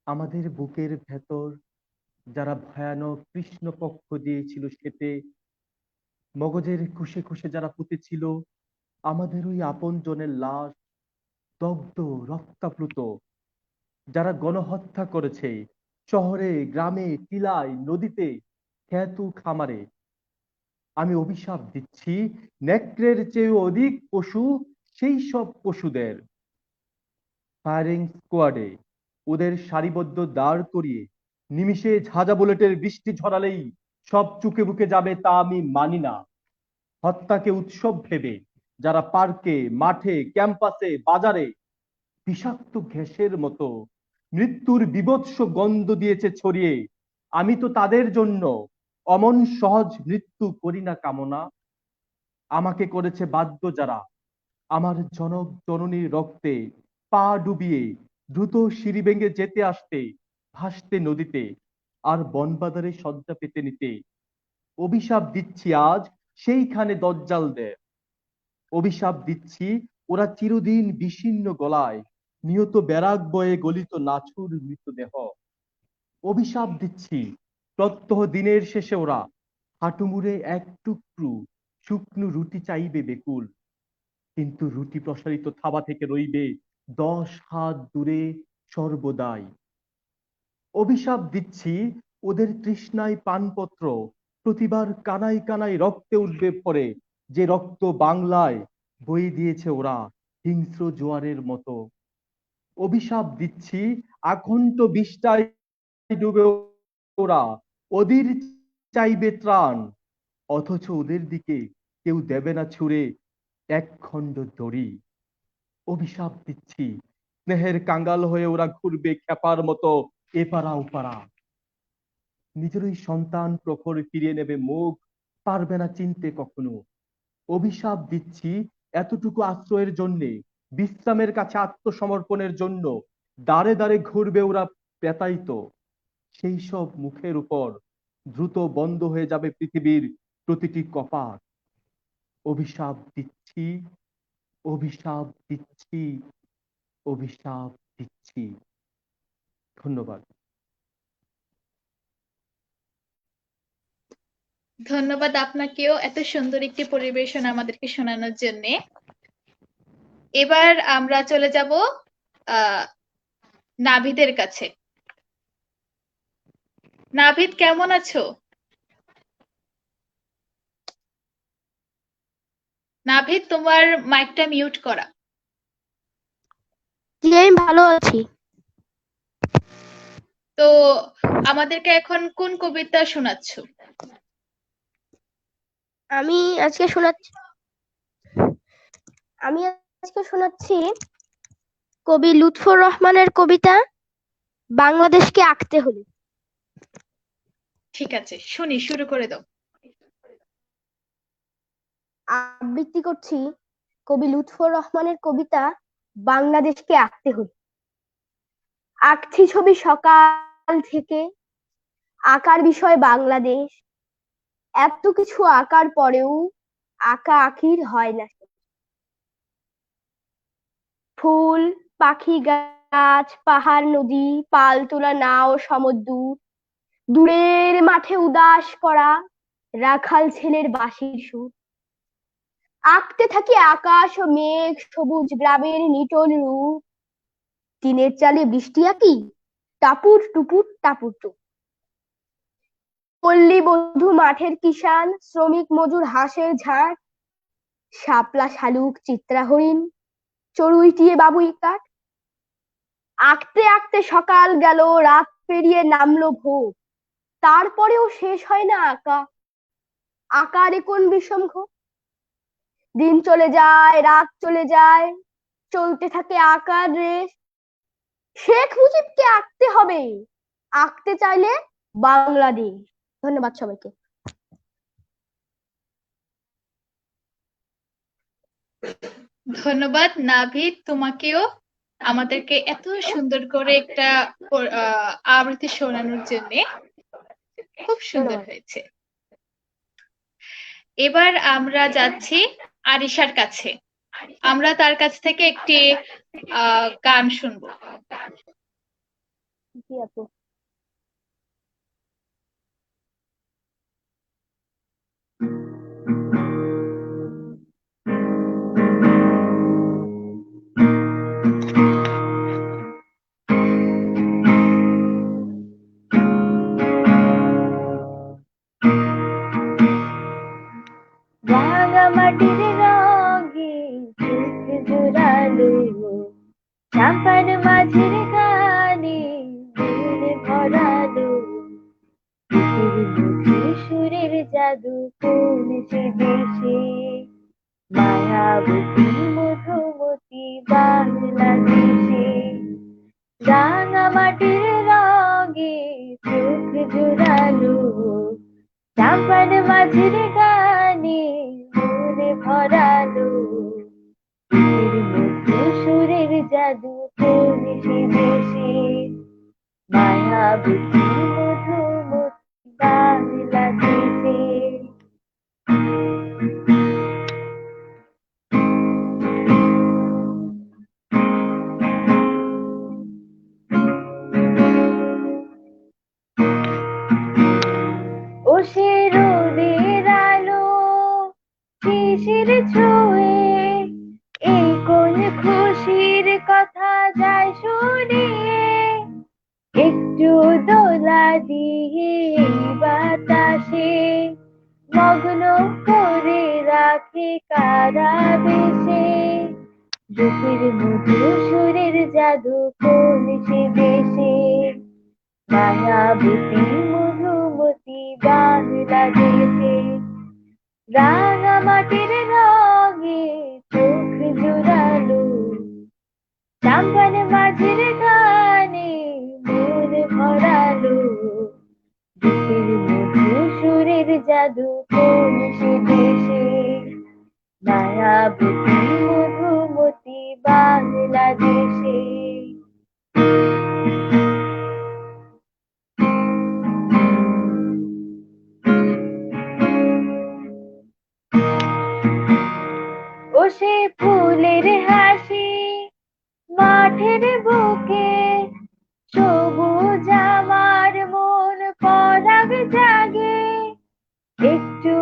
আমাদের বুকের ভেতর যারা ভয়ানক কৃষ্ণপক্ষ দিয়েছিল সেতে, মগজের খুশে খুশে যারা পুঁতেছিল আমাদের ওই আপন জনের লাশ, দগ্ধ, রক্তাপ্লুত, যারা গণহত্যা করেছে শহরে, গ্রামে, টিলায়, নদীতে, ক্ষেত খামারে। আমি অভিশাপ দিচ্ছি নেকড়ের চেয়ে অধিক পশু সেই সব পশুদের। ফায়ারিং স্কোয়াডে ওদের সারিবদ্ধ দাঁড় করিয়ে নিমিষে ঝাঁঝা বুলেটের বৃষ্টি ঝরালেই সব চুকে বুকে যাবে তা আমি মানি না। হত্যাকে উৎসব ভেবে যারা পার্কে, মাঠে, ক্যাম্পাসে, বাজারে বিষাক্ত গ্যাসের মতো মৃত্যুর বীভৎস গন্ধ দিয়েছে ছড়িয়ে, আমি তো তাদের জন্য অমন সহজ মৃত্যু করি না কামনা। আমাকে করেছে বাধ্য যারা আমার জনক জননীর রক্তে পা ডুবিয়ে দ্রুত সিঁড়ি ভেঙে যেতে আসতে, ভাসতে নদীতে, আর বনবাজারে শয্যা পেতে নিতে। অভিশাপ দিচ্ছি আজ সেইখানে দজ্জালদের। অভিশাপ দিচ্ছি ওরা চিরদিন বিশীর্ণ গলায় নিহত ব্যারাক বয়ে গলিত নাছুর মৃতদেহ। অভিশাপ দিচ্ছি প্রত্যহ দিনের শেষে ওরা হাঁটুমুড়ে এক টুকরো শুকনো রুটি চাইবে বেকুল, কিন্তু রুটি প্রসারিত থাবা থেকে রইবে 10 হাত দূরে সর্বদাই। অভিশাপ দিচ্ছি ওদের তৃষ্ণায় পানপত্র প্রতিবার কানায় কানায় রক্তে উঠবে পড়ে, যে রক্ত বাংলায় বয়ে দিয়েছে ওরা হিংস্র জোয়ারের মতো। অভিশাপ দিচ্ছি আকণ্ঠ বিষ্ঠায় ডুবে ওরা ওদের চাইবে ত্রাণ, অথচ ওদের দিকে কেউ দেবে না ছুঁড়ে এক খণ্ড দড়ি। অভিশাপ দিচ্ছি স্নেহের কাঙ্গাল হয়ে ওরা ঘুরবে খেপার মতো এপারা ওপারা। নিজেরই সন্তান প্রখর ফিরিয়ে নেবে মুখ, পারবে না চিনতে কখনো। অভিশাপ দিচ্ছি এতটুকু আশ্রয়ের জন্যে, বিশ্রামের কাছে আত্মসমর্পণের জন্য দাঁড়ে দাঁড়ে ঘুরবে ওরা পেতাইত। সেই সব মুখের উপর দ্রুত বন্ধ হয়ে যাবে পৃথিবীর প্রতিটি কপাট। অভিশাপ দিচ্ছি, অভিশাপ দিচ্ছি, অভিশাপ দিচ্ছি। ধন্যবাদ। ধন্যবাদ আপনাকেও এত সুন্দর একটি পরিবেশনা আমাদেরকে শোনানোর জন্য। এবার আমরা চলে যাব নাভিদের কাছে। নাভিদ, কেমন আছো? নাভিদ, তোমার মাইকটা মিউট করা। জি, আমি ভালো আছি। তো আমাদেরকে এখন কোন কবিতা শোনাচ্ছ? আমি আজকে শোনাচ্ছি কবি লুৎফর রহমানের কবিতা বাংলাদেশকে আঁকতে হলে। ঠিক আছে, শুনি, শুরু করে দাও। আবৃত্তি করছি কবি লুৎফর রহমানের কবিতা বাংলাদেশকে আঁকতে হলে। আঁকছি ছবি সকাল থেকে, আঁকার বিষয় বাংলাদেশ। এত কিছু আঁকার পরেও আঁকা আঁকির হয় না। ফুল, পাখি, গাছ, পাহাড়, নদী, পাল তোলা নাও, সমুদ্র, দূরের মাঠে উদাস করা রাখাল ছেলের বাঁশির সুর। আঁকতে থাকি আকাশ ও মেঘ, সবুজ গ্রামের নিটোল রূপ। টিনের চালে বৃষ্টি আঁকি, টাপুর টুপুর টাপুর টুপ। পল্লী বধূ, মাঠের কিষান, শ্রমিক মজুর, হাঁসের ঝাঁক, শাপলা শালুক, চিত্রা হরিণ, চড়ুইটিয়ে বাবুই কাঠ। আঁকতে আঁকতে সকাল গেল, রাত পেরিয়ে নামলো ভোর। তারপরেও শেষ হয় না আঁকা, আঁকারে কোন বিষম ঘোর। দিন চলে যায়, রাত চলে যায়, চলতে থাকে আঁকার রেশ। শেখ মুজিবকে আঁকতে হবে, আঁকতে চাইলে বাংলাদেশ। ধন্যবাদ সবাইকে। ধন্যবাদ নাভিদ তোমাকেও, আমাদেরকে এত সুন্দর করে একটা আবৃত্তি শোনানোর জন্য। খুব সুন্দর হয়েছে। এবার আমরা যাচ্ছি আরিশার কাছে। আমরা তার কাছ থেকে একটি গান শুনবো। জি আপু। জাদু কোন সে দেশে, মায়াবতী মধুমতি বাংলাদেশে। রাঙা মাটির রঙে চোখ জোড়ালো, চাম্পার মাঝির গানে মনে ভরালো, মধু সুরের জাদু কোন সে দেশে, মায়াবতী মধুমতি বাংলাদেশে। ও সে রোদের আলো শিশির ছুঁয়ে, এই কোন খুশির কথা যায় শুনিয়ে, একটু দোলা দিয়ে বাতাসে মগ্ন করে রাখে কারা বেশে, রূপের মধু সুরের জাদু কোন সে দেশে, মায়াবতী মধুমতি বাংলাদেশে। রাঙা মাটির রঙে চোখ জোড়ালো, চাম্পান মাঝির গানে মন ভরালো, রূপের মধু সুরের জাদু কোন সে দেশে, মায়াবতী মধুমতি বাংলাদেশে। ও সে ফুলের হাসি মাঠের বুকে, সবুজ আমার মন পরাগ জাগে, একটু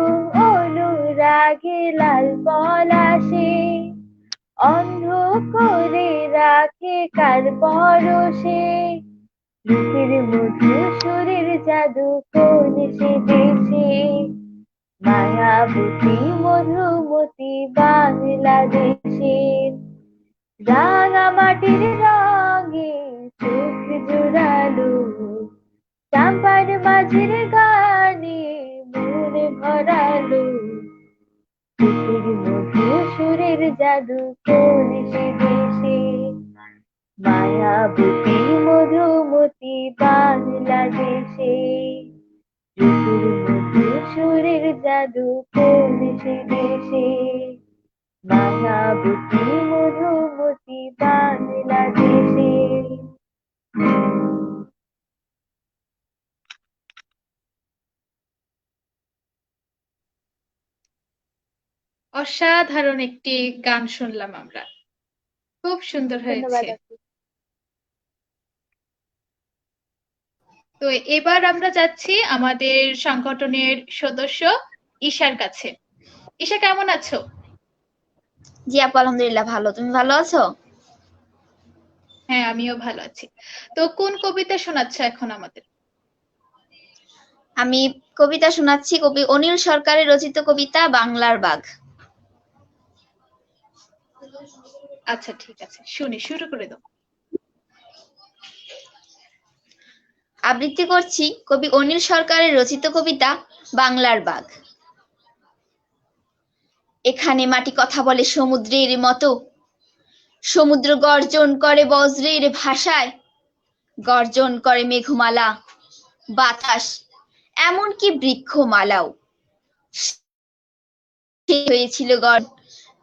অনুরাগে লাল পলাশে অন্ধ করে রাখে কার পরশে, রূপের মধু সুরের জাদু কোন সে দেশে, মায়াবতী মধুমতি বাংলাদেশে। রাঙা মাটির রঙে চোখ জোড়ালো, চাম্পার মাঝির গানে মন ভরালো, রূপের মধু সুরের জাদু কোন সে দেশে, মায়াবতী মধুমতি বাংলাদেশে। রূপের মধু সুরের জাদু কোন সে দেশে, মায়াবতী মধুমতি বাংলাদেশে। অসাধারণ একটি গান শুনলাম আমরা, খুব সুন্দর ধন্যবাদ হয়েছে। আপু। তো এবার আমরা যাচ্ছি আমাদের সংগঠনের সদস্য ঈশার কাছে। ঈশা, কেমন আছো? জি আপু, আলহামদুলিল্লাহ ভালো। তুমি ভালো আছো? হ্যাঁ, আমিও ভালো আছি। তো কোন কবিতা শোনাচ্ছ এখন আমাদের? আমি কবিতা শোনাচ্ছি, কবি অনিল সরকারের রচিত কবিতা বাংলার বাঘ। আচ্ছা, ঠিক আছে, শুনি, শুরু করে দাও। আবৃত্তি করছি কবি অনিল সরকারের রচিত কবিতা বাংলার বাঘ। এখানে মাটি কথা বলে সমুদ্রের মতো, সমুদ্র গর্জন করে বজ্রের ভাষায়, গর্জন করে মেঘমালা, বাতাস, এমনকি বৃক্ষমালাও। হয়েছিল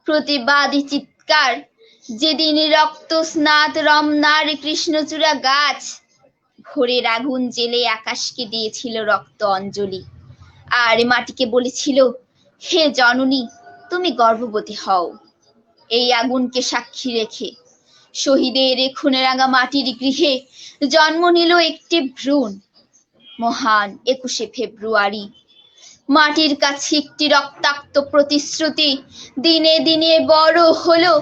প্রতিবাদী চিৎকার, যেদিন রক্ত স্নাত রমনার কৃষ্ণচূড়া গাছ ভোরের আগুন জেলে আকাশকে দিয়েছিল রক্ত অঞ্জলি, আর মাটিকে বলেছিল, হে জননী, তুমি গর্ভবতী হও। এই আগুনকে সাক্ষী রেখে শহীদের খুনে রাঙা মাটির গৃহে জন্ম নিল একটি ভ্রূণ। মহান 21শে ফেব্রুয়ারি মাটির কাছে একটি রক্তাক্ত প্রতিশ্রুতি দিনে দিনে বড় হলো,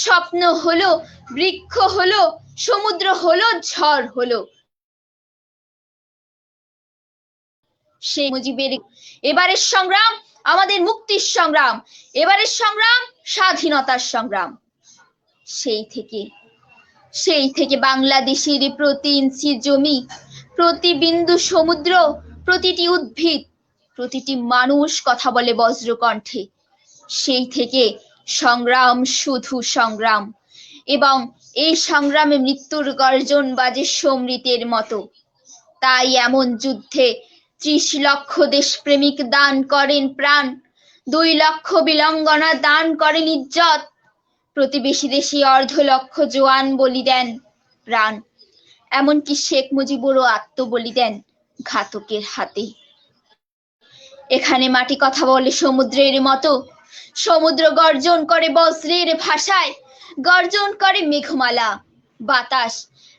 স্বপ্ন হলো, বৃক্ষ হলো, সমুদ্র হলো, ঝড় হলো। শেখ মুজিবের এবারের সংগ্রাম আমাদের মুক্তির সংগ্রাম, এবারের সংগ্রাম স্বাধীনতার সংগ্রাম। সেই থেকে বাংলাদেশের প্রতি ইঞ্চি জমি, প্রতি বিন্দু সমুদ্র, প্রতিটি উদ্ভিদ, প্রতিটি মানুষ কথা বলে বজ্রকণ্ঠে। সেই থেকে সংগ্রাম, শুধু সংগ্রাম, এবং এই সংগ্রামে মৃত্যুর গর্জন বাজে সমৃতের মতো। তাই এমন যুদ্ধে 30 লক্ষ দেশপ্রেমিক দান করেন প্রাণ, 2 লক্ষ বিলঙ্গনা দান করেন ইজ্জত, প্রতিবেশী দেশে 1.5 লক্ষ জওয়ান বলি দেন প্রাণ, এমনকি শেখ মুজিবুরও আত্মবলি দেন ঘাতকের হাতে। এখানে মাটি কথা বলে সমুদ্রের মতো, সমুদ্র গর্জন করে বজ্রের ভাষায়, গর্জন করে মেঘমালা, বাতাস,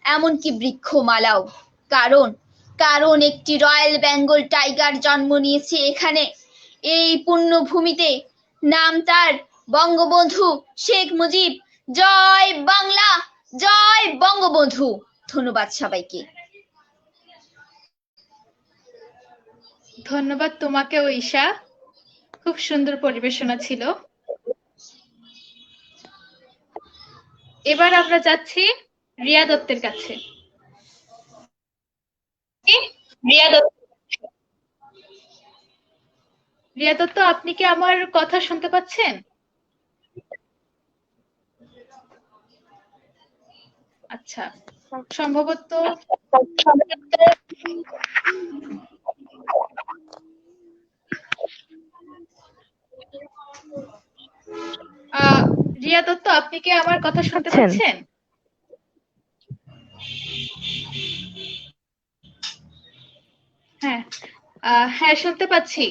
এমনকি বৃক্ষমালাও। কারণ একটি রয়্যাল বেঙ্গল টাইগার জন্ম নিয়েছে এখানে, এই পুণ্যভূমিতে। নাম তার বঙ্গবন্ধু শেখ মুজিব। জয় বাংলা, জয় বঙ্গবন্ধু। ধন্যবাদ সবাইকে। ধন্যবাদ তোমাকেও ঈশা, খুব সুন্দর পরিবেশনা ছিল। এবার আমরা যাচ্ছি রিয়া দত্তের কাছে। রিয়া দত্ত, আপনি কি আমার কথা শুনতে পাচ্ছেন? আচ্ছা, সম্ভবত রিয়া দত্ত, আপনি কি আমার কথা শুনতে পাচ্ছেন? হ্যাঁ, হ্যাঁ শুনতে পাচ্ছি।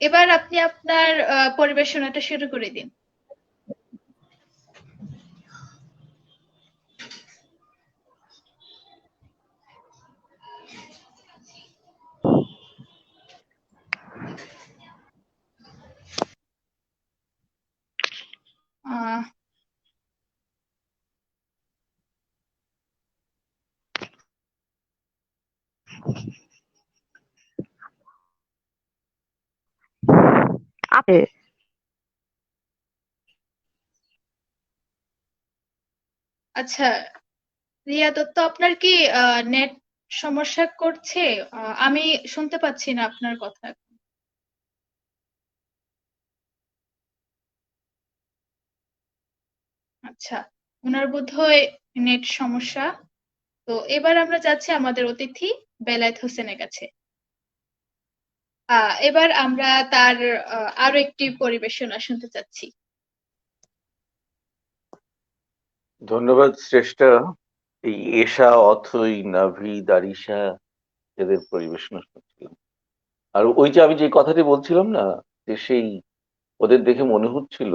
এবার আপনি আপনার পরিবেশনাটা শুরু করে দিন। আচ্ছা, রিয়া দত্ত, আপনার কি নেট সমস্যা করছে? আমি শুনতে পাচ্ছি না আপনার কথা। আচ্ছা, ওনার বোধহয় নেট সমস্যা। তো এবার আমরা যাচ্ছি আমাদের অতিথি বেলায়েত হোসেনের কাছে। এবার আমরা তার আরো একটি পরিবেশনা শুনতে চাচ্ছি। ধন্যবাদ শ্রেষ্ঠা। এই এশা, অথই, নাভি, দারিশা এদের পরিবেশনা শুনছিলাম। আর ওই যে আমি যে কথাটি বলছিলাম না, যে সেই ওদের দেখে মনে হচ্ছিল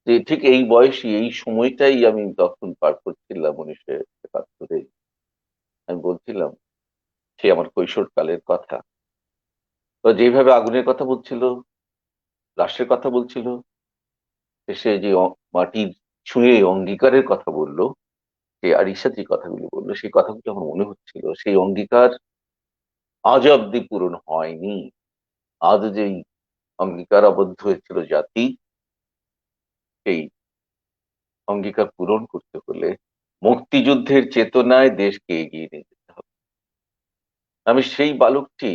যে ঠিক এই বয়সী, এই সময়টাই আমি তখন পার করছিলাম 1971-এ। আমি বলছিলাম সে আমার কৈশোর কালের কথা। তো যেভাবে আগুনের কথা বলছিল, রাষ্ট্রের কথা বলছিল, সে যে মাটির ছুঁয়ে অঙ্গীকারের কথা বললো, যে আরিশা যে কথাগুলো বললো, সেই কথাগুলো আমার মনে হচ্ছিল সেই অঙ্গীকার আজ অব্দি পূরণ হয়নি। আজ যেই অঙ্গীকার আবদ্ধ হয়েছিল জাতি, সেই অঙ্গীকার পূরণ করতে হলে মুক্তিযুদ্ধের চেতনায় দেশকে এগিয়ে নিয়ে যেতে হবে। আমি সেই বালকটি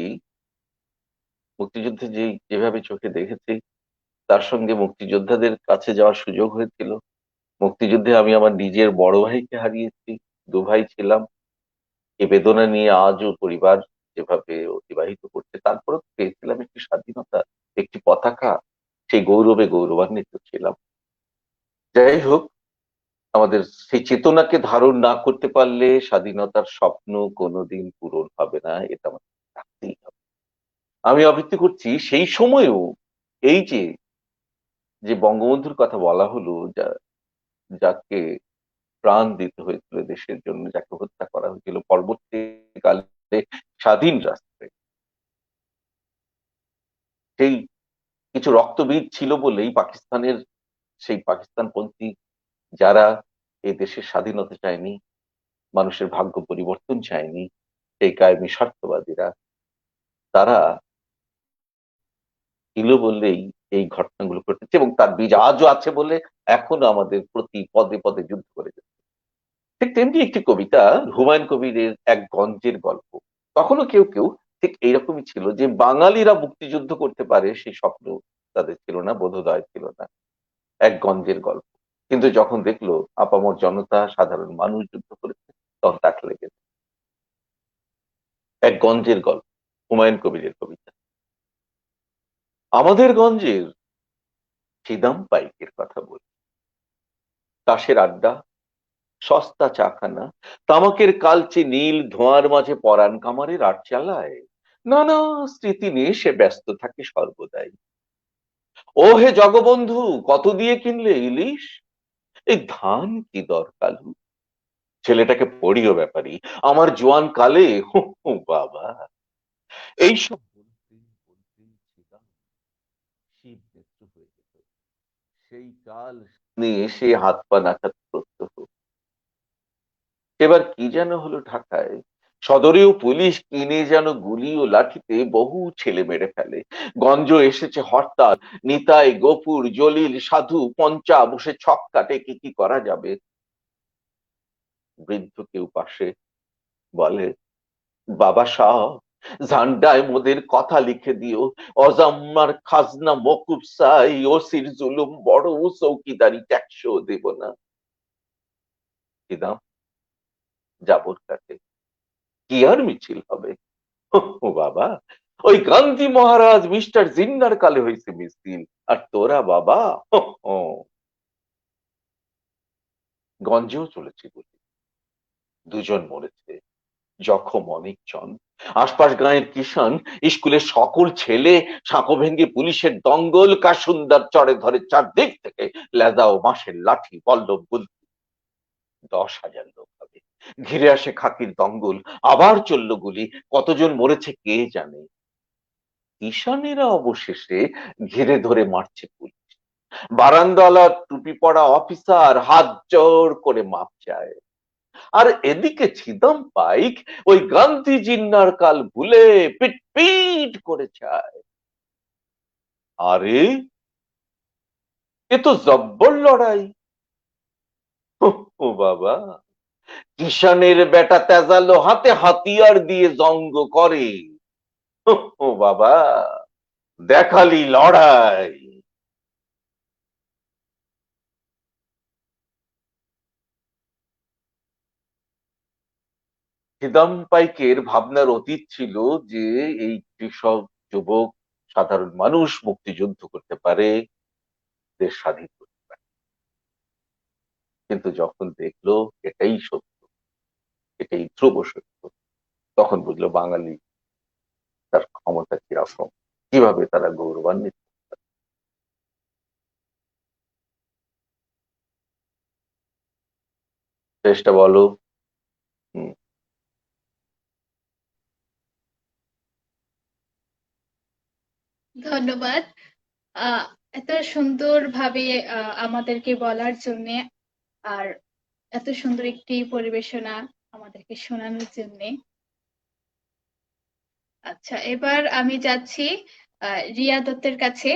মুক্তিযুদ্ধে যেভাবে চোখে দেখেছি, তার সঙ্গে মুক্তিযোদ্ধাদের কাছে যাওয়ার সুযোগ হয়েছিল। মুক্তিযুদ্ধে আমি আমার নিজের বড় ভাইকে হারিয়েছি, 2 ভাই ছিলাম। এ বেদনা নিয়ে আজও পরিবার যেভাবে অতিবাহিত করছে, তারপরে পেয়েছিলাম একটি স্বাধীনতা, একটি পতাকা, সেই গৌরবে গৌরবান্বিত ছিলাম। যাই হোক, আমাদের সেই চেতনাকে ধারণ না করতে পারলে স্বাধীনতার স্বপ্ন কোনোদিন পূরণ হবে না, এটা আমাদের রাখতেই হবে। আমি আবৃত্তি করছি সেই সময়েও এই যে বঙ্গবন্ধুর কথা বলা হলো, যাকে প্রাণ দিতে হয়েছিল দেশের জন্য, যাকে হত্যা করা হয়েছিল পরবর্তীকালে স্বাধীন রাষ্ট্রে, সেই কিছু রক্তবীজ ছিল বলেই সেই পাকিস্তানপন্থী যারা এই দেশের স্বাধীনতা চায়নি, মানুষের ভাগ্য পরিবর্তন চায়নি, সেই কায়েমি স্বার্থবাদীরা, তারা ছিল বললেই এই ঘটনাগুলো ঘটেছে, এবং তার বীজ আজও আছে বলে এখনো আমাদের প্রতি পদে পদে যুদ্ধ করে যাচ্ছে। ঠিক তেমনি একটি কবিতা, হুমায়ুন কবিরের এক গঞ্জের গল্প। তখনও কেউ কেউ ঠিক এইরকমই ছিল যে বাঙালিরা মুক্তিযুদ্ধ করতে পারে সেই স্বপ্ন তাদের ছিল না, বোধোদয় ছিল না। এক গঞ্জের গল্প। কিন্তু যখন দেখলো আপামর জনতা, সাধারণ মানুষ যুদ্ধ করেছে, তখন তাক লেগেছে। এক গঞ্জের গল্প, হুমায়ুন কবিরের কবিতা। আমাদের গঞ্জের খিদাম পাইকের কথা বলি। তাসের আড্ডা, সস্তা চাখানা, তামাকের কালচে নীল ধোঁয়ার মাঝে পরাণ কামারের আট চালায়। নানা স্মৃতি নিয়ে সে ব্যস্ত থাকে সর্বদাই। ও হে জগবন্ধু, কত দিয়ে কিনলে ইলিশ? এই ধান কি দর কালু? ছেলেটাকে পড়িও ব্যাপারী, আমার জোয়ান কালে, হো হো বাবা। এইসব বলতে বলতে ছিলাম শিব নেত্র হয়ে যেত। সেই কাল নিয়ে সে হাত পা নাচাত প্রত্যহ। এবার কি যেন হলো ঢাকায়, সদরেও পুলিশ কিনে যেন গুলি ও লাঠিতে বহু ছেলে মেরে ফেলে। গঞ্জ এসেছে হরতাল, নিতাই, গফুর, জলিল, সাধু, পঞ্চা বসে ছক কাটে কি কি করা যাবে। বৃদ্ধ কেউ পাশে বলে, বাবা সাহ, ঝান্ডায় মোদের কথা লিখে দিও, অজাম্মার খাজনা মকুব চাই, ওসির জুলুম বড়, চৌকিদারি ট্যাক্সও দেব না। কি দাম যাবর কাটে, কি আর মিছিল হবে? ও বাবা, ওই গান্ধী মহারাজ মিস্টার জিন্নার কালে হয়েছে মিছিল, আর তোরা বাবা গঞ্জেও চলেছে গুলি, দুজন মরেছে, জখম অনেকজন। আশপাশ গাঁয়ের কিষান, স্কুলের সকল ছেলে, সাঁকো ভেঙ্গে পুলিশের দঙ্গল, কাসুন্দার চড়ে ধরে চারদিক থেকে লেদা ও বাঁশের লাঠি, পল্লব গুলতি। 10,000 লোক হবে, ঘিরে আসে খাকির দঙ্গল, আবার চলল গুলি, কতজন মরেছে কে জানে। কিষানেরা অবশেষে ঘিরে ধরে মারছে পুলিশ। বারান্দাওয়ালা টুপি পড়া অফিসার হাত জোর করে মাপ চায়। আর এদিকে ছিদাম পাইক ওই গান্ধী জিন্নার কাল ভুলে পিট পিট করে চায়। আরে এ তো জব্বর লড়াই। ও বাবা, কিষানের বেটা তেজালো হাতে হাতিয়ার দিয়ে জঙ্গ করে। ও বাবা, দেখালি লড়াই। খিদাম পাইকের ভাবনার অতীত ছিল যে এই কৃষক, যুবক, সাধারণ মানুষ মুক্তিযুদ্ধ করতে পারে, দেশ স্বাধীন করতে পারে। কিন্তু যখন দেখলো এটাই সত্য, এটাই ধ্রুব সত্য, তখন বুঝলো বাঙালি তার ক্ষমতা কিরকম, কিভাবে তারা গৌরবান্বিত। চেষ্টা বলো। হম। ধন্যবাদ আহ এত সুন্দর ভাবে আমাদেরকে বলার জন্য, আর এত সুন্দর একটি পরিবেশনা আমাদেরকে শোনানোর জন্য। আচ্ছা, এবার আমি যাচ্ছি রিয়া দত্তের কাছে।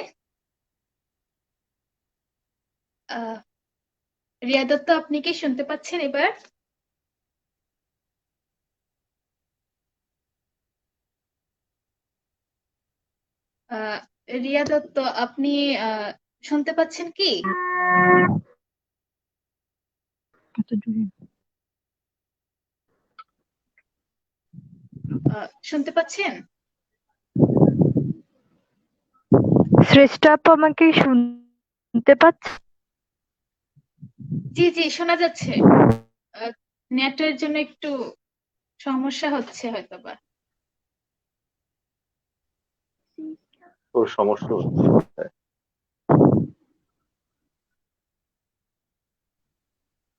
আহ রিয়া দত্ত, আপনি কি শুনতে পাচ্ছেন এবার? আহ রিয়া দত্ত, আপনি আহ শুনতে পাচ্ছেন কি? শুনতে পাচ্ছেন? শ্রেষ্ঠ আপু আমাকে শুনতে পাচ্ছে? জি জি, শোনা যাচ্ছে। নেটের জন্য একটু সমস্যা হচ্ছে হয়তোবা। ওর সমস্যা হচ্ছে।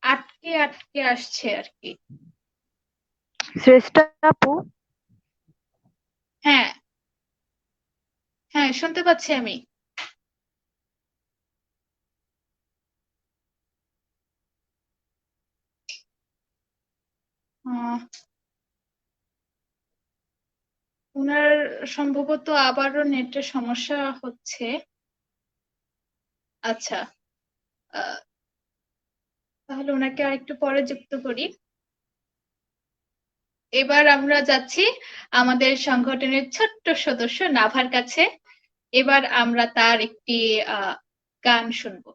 আটকে আটকে আসছে আর কি। শ্রেষ্ঠ আপু, হ্যাঁ হ্যাঁ, শুনতে পাচ্ছি আমি। ওনার সম্ভবত আবারও নেটের সমস্যা হচ্ছে। আচ্ছা, তাহলে ওনাকে আরেকটু পরে যুক্ত করি। এবার আমরা যাচ্ছি আমাদের সংগঠনের ছোট্ট সদস্য নাভার কাছে। এবার আমরা তার একটি গান শুনবো।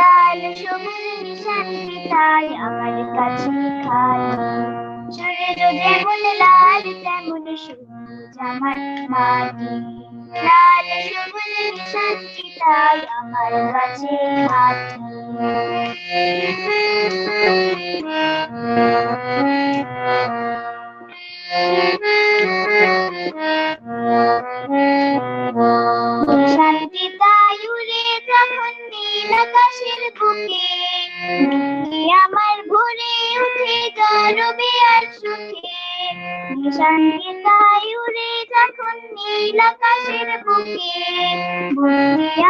লাল সবুজ নিশানটি তাই আমার কাছে খালি। সূর্য যেমন লাল তেমন সবুজ আমার মাটি। লাল সবুজ নিশানটি তাই আমার কাছে খাটি। শান্তি তাই উড়ে যখন নীল আকাশের বুকে, আমার ভরে উঠে গর্বে আর সুখে। শান্তি তাই উড়ে যখন নীল আকাশের বুকে,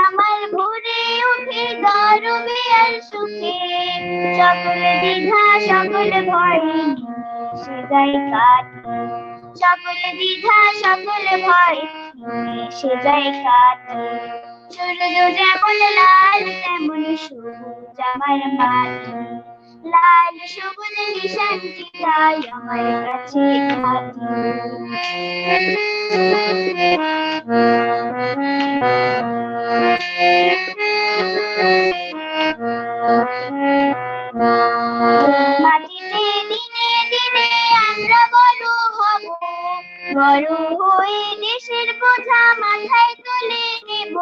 আমার ভরে উঠে গর্বে আর সুখে। সকল দ্বিধা সকল ভয় সে যাই কাটি। সকল দ্বিধা সকল ভয় সে যাই কাটি। সূর্য যেমন লাল তেমন সবুজ আমার মাটি। লাল সবুজ নিশানটি তাই আমার কাছে খাটি। মাটিতে দিনে দিনে আমরা বড় হব, বড় হয়ে দেশের বোঝা মাথায় তুলে নেব।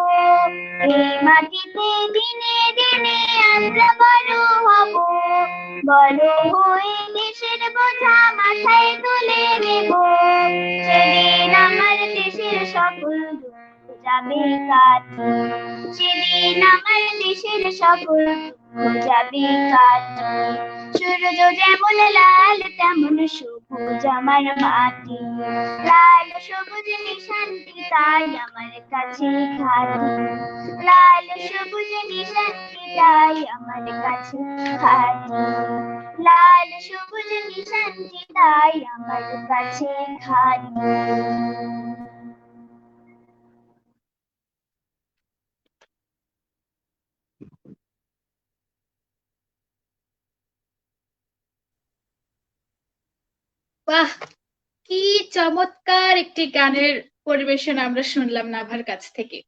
এই মাটিতে দিনে দিনে আমরা বড় হব, বড় হয়ে দেশের বোঝা মাথায় তুলে নেব। সেদিন আমার দেশের সকল দুঃখ যাবে কাটি। সেদিন আমার দেশের সকল দুঃখ যাবে কাটি। সূর্য যেমন লাল তেমন সবুজ আমার মাটি। লাল সবুজ নিশানটি তাই আমার কাছে খাটি। লাল সবুজ নিশানটি তাই আমার কাছে খাটি। লাল সবুজ নিশানটি তাই আমার কাছে খাটি। বাহ, কি চমৎকার একটি গানের পরিবেশন আমরা শুনলাম নাভার কাছ থেকে।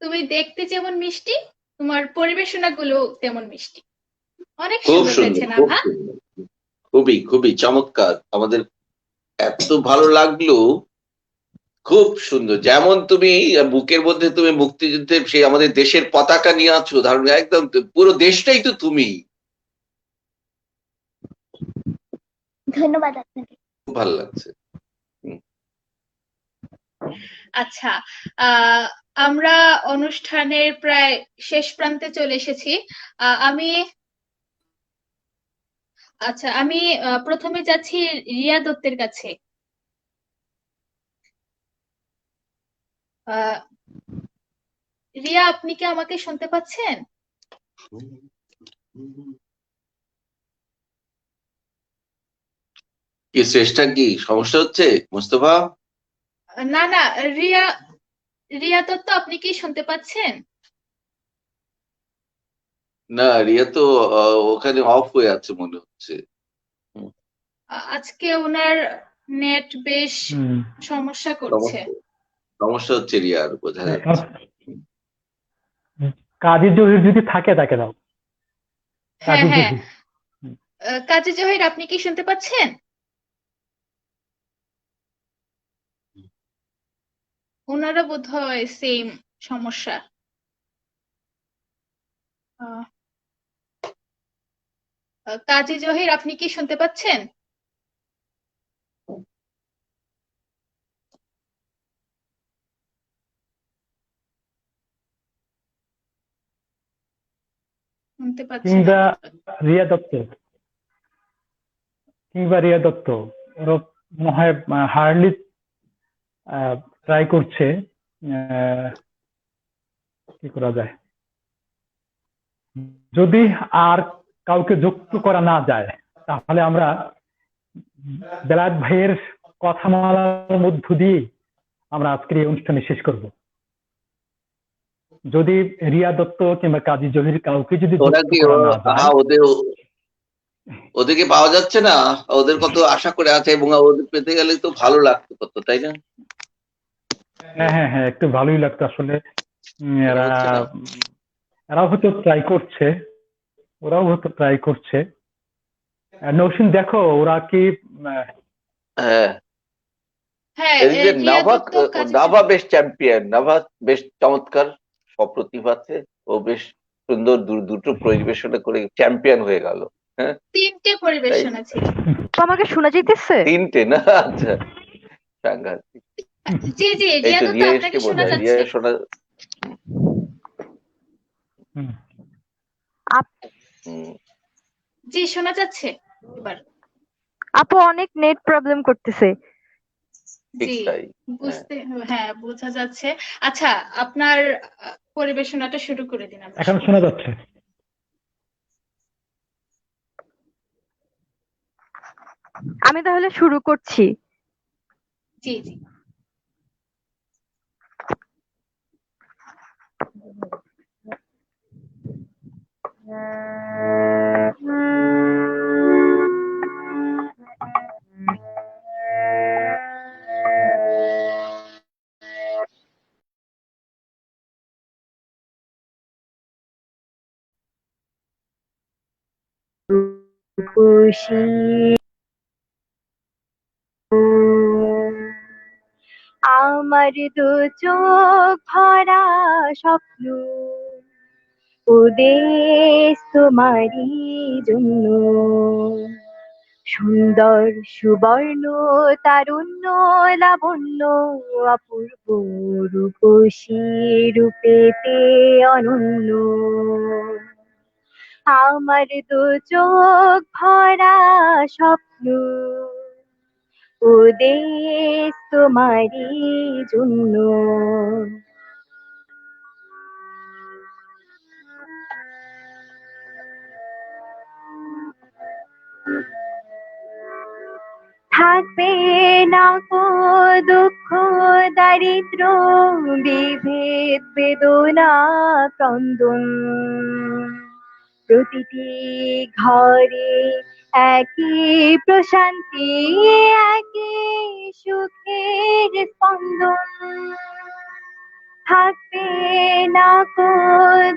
তুমি দেখতে যেমন মিষ্টি, তোমার পরিবেশনা গুলো তেমন মিষ্টি। অনেক খুব সুন্দর হয়েছে সুন্দর, খুব নাভা। সুন্দর, খুবই খুবই চমৎকার। আমাদের এত ভালো লাগলো, খুব সুন্দর। যেমন তুমি বুকের মধ্যে তুমি মুক্তিযুদ্ধের সেই আমাদের দেশের পতাকা নিয়ে আছো, ধারণ একদম পুরো দেশটাই তো তুমি। ধন্যবাদ আপনাকে। খুব ভালো লাগছে। আচ্ছা, আমরা অনুষ্ঠানের প্রায় শেষ প্রান্তে চলে এসেছি। আমি প্রথমে যাচ্ছি রিয়া দত্তের কাছে। রিয়া, আপনি কি আমাকে শুনতে পাচ্ছেন? কি চেষ্টা, কি সমস্যা হচ্ছে মোস্তফা? না না, রিয়া দত্ত, আপনি কি শুনতে পাচ্ছেন? না, রিয়া তো ওখানে অফ হয়ে আছে মনে হচ্ছে। আজকে ওনার নেট বেশ সমস্যা করছে। সমস্যা হচ্ছে রিয়ার, বোঝা যাচ্ছে। কাজী জহির যদি থাকে তাকে দাও। হ্যাঁ হ্যাঁ, কাজী জহির, আপনি কি শুনতে পাচ্ছেন? ওনারও বোধহয় সেম সমস্যা। কাজী জহির, আপনি কি শুনতে পাচ্ছেন? শুনতে পাচ্ছি না। কিংবা রিয়া দত্ত ওরা মনে হয় হার্ডলি ট্রাই করছে। কি করা যায়? যদি আর কাউকে যুক্ত করা না যায় তাহলে আমরা বেলায়েত ভাইয়ের কথামালার মধ্য দিয়ে আমরা আজকের এই অনুষ্ঠানে শেষ করব। যদি রিয়া দত্ত কিংবা কাজী জহির কাউকে যদি ওরা যুক্ত কি করা না যায়, ওদেরকে পাওয়া যাচ্ছে না, ওদের কত আশা করে আছে এবং ওদের পেতে গেলে তো ভালো লাগতো কত, তাই না? হ্যাঁ একটু ভালোই লাগতো আসলে। এটা হচ্ছে না। এরাও হয়তো ট্রাই করছে। নৌসিন দেখো ওরা কি হ্যাঁ, হ্যাঁ এদিকে রিয়া দত্ত কাজী নাভা বেশ চ্যাম্পিয়ন, নাভা বেশ চমৎকার সপ্রতিভাতে, ও বেশ সুন্দর দুটো পরিবেশনা করে চ্যাম্পিয়ন হয়ে গেল। হ্যাঁ, 3টে পরিবেশনা ছিল। তো আমাকে শোনা যাইতেছে? 3টে না? আচ্ছা, সাংঘাতিক। জি এই রিয়া তো দত্ত রিয়া আপনাকে এসকে শোনা বোধহয়, যাচ্ছে? রিয়া শোনা। জি শোনা যাচ্ছে এবার? আপু অনেক নেট প্রবলেম করতেছে। ঠিক জি তাই। হ্যাঁ বোঝা যাচ্ছে। আচ্ছা আপনার পরিবেশনাটা শুরু করে দিন। আমরা এখন শোনা যাচ্ছে? আমি তাহলে শুরু করছি। জি আমার দু চোখ ভরা স্বপ্ন, ও দেশ তোমারই জন্য। সুন্দর সুবর্ণ তারুণ্য লাবণ্য, অপূর্ব রূপসী রূপেতে অনন্য। আমার দু চোখ ভরা স্বপ্ন, ও দেশ তোমারই জন্য। থাকবে না কো দুঃখ দারিদ্র, বিভেদ বেদনা ক্রন্দন। প্রতিটি ঘরে একই প্রশান্তি, একই সুখের স্পন্দন। থাকবে না কো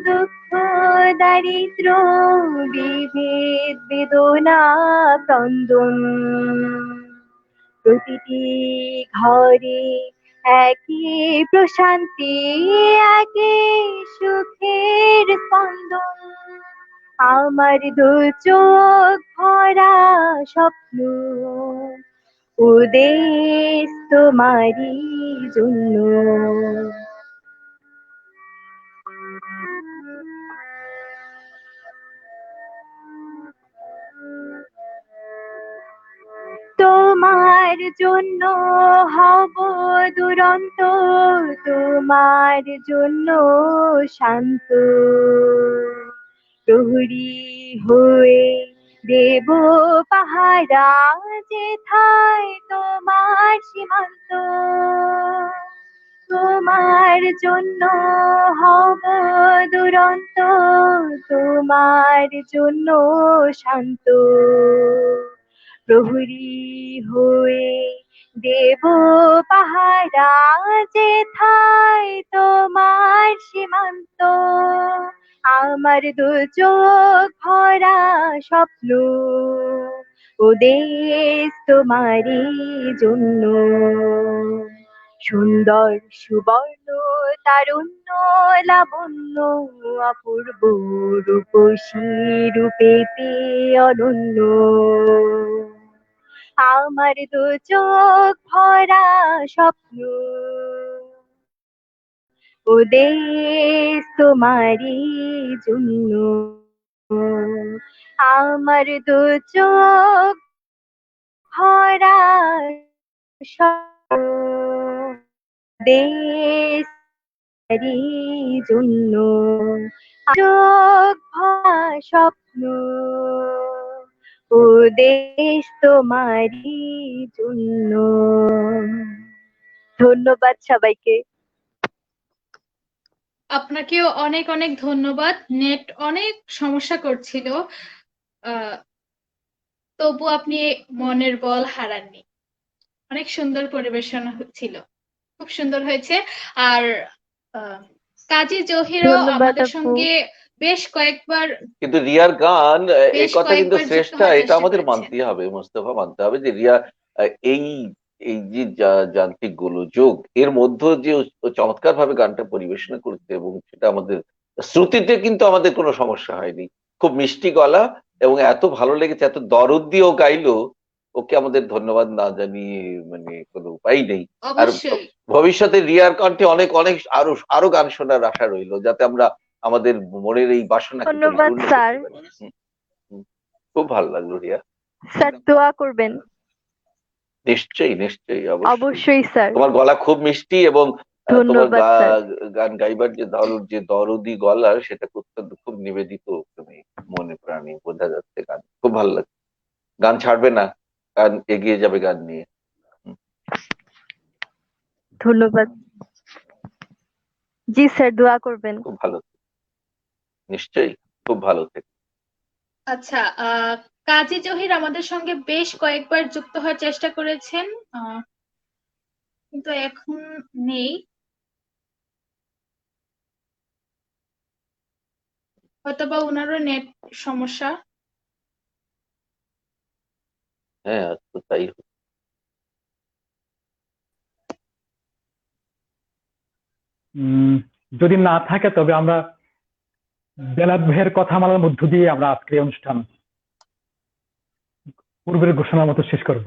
দুঃখ দারিদ্র, বিভেদ বেদনা ক্রন্দন। প্রতিটি ঘরে একই প্রশান্তি, একই সুখের স্পন্দন। আমার দু চোখ ভরা স্বপ্ন, ও দেশ তোমারই জন্য। তোমার জন্য হব দুরন্ত, তোমার জন্য শান্ত। প্রহরী হয়ে দেব পাহারা, যেথায় তোমার সীমান্ত। তোমার জন্য হব দুরন্ত, তোমার জন্য শান্ত। প্রহরী হয়ে দেব পাহারা, যেথায় তোমার সীমান্ত। আমার দু চোখ ভরা স্বপ্ন, ও দেশ তোমারই জন্য। সুন্দর সুবর্ণ তারুণ্য লাবণ্য, অপূর্ব রূপসী রূপেতে অনন্য। আমার দু চোখ ভরা স্বপ্ন, ও দেশ তোমারই জন্য। আমার দু চোখ ভরা দেশেরই জন্য, চোখ ভরা স্বপ্ন ও দেশ তোমারই জন্য। ধন্যবাদ সবাইকে। আপনাকেও অনেক অনেক ধন্যবাদ। নেট অনেক সমস্যা করছিল, তবু আপনি মনের বল হারাননি। অনেক সুন্দর পরিবেশনা ছিল, খুব সুন্দর হয়েছে। আর কাজী জহিরও আমাদের সঙ্গে বেশ কয়েকবার, কিন্তু রিয়ার গান এই বেশ কথা কিন্তু কয়েকবার যুক্ত শ্রেষ্ঠা, হওয়ার এটা চেষ্টা আমাদের করেছেন। মানতেই হবে, মোস্তফা, মানতে হবে যে রিয়া এই এই যে যান্ত্রিক গোলযোগ এর মধ্যে যে ও চমৎকার ভাবে গানটা পরিবেশনা করছে, এবং সেটা আমাদের শ্রুতিতে কিন্তু আমাদের কোনো সমস্যা হয়নি। খুব মিষ্টি গলা, এবং এত ভালো লেগেছে, এত দরদ দিয়েও গাইলো। ওকে আমাদের ধন্যবাদ না জানিয়ে মানে কোনো উপায় নেই। আর অবশ্যই ভবিষ্যতে রিয়ার কণ্ঠে অনেক অনেক আরো আরো গান শোনার আশা রইলো, যাতে আমরা আমাদের মনের এই বাসনাকে ধন্যবাদ পরিপূর্ণ স্যার। করতে পারি। খুব ভালো লাগলো রিয়া। স্যার দোয়া করবেন। নিশ্চয়ই নিশ্চয়ই, অবশ্যই স্যার। তোমার গলা খুব মিষ্টি, এবং তোমার ধন্যবাদ স্যার। গান গাইবার যে দরদি গলা, সেটা অত্যন্ত খুব নিবেদিত, তুমি মনে প্রাণে বোঝা যাচ্ছে। গান খুব ভালো লাগছে, গান ছাড়বে না, গান এগিয়ে যাবে গান নিয়ে। ধন্যবাদ। জি স্যার, দোয়া করবেন। খুব ভালো, নিশ্চয়ই, খুব ভালো থেকে। আচ্ছা, কাজী জহির আমাদের সঙ্গে বেশ কয়েকবার যুক্ত হওয়ার চেষ্টা করেছেন, কিন্তু এখন নেই, হয়তোবা ওনারও নেট সমস্যা। হ্যাঁ, তো তাই। যদি না থাকে তবে আমরা বেলাত ভাইয়ের কথা মালার মধ্য দিয়ে আমরা আজকের অনুষ্ঠান পূর্বের ঘোষণার মতো শেষ করব।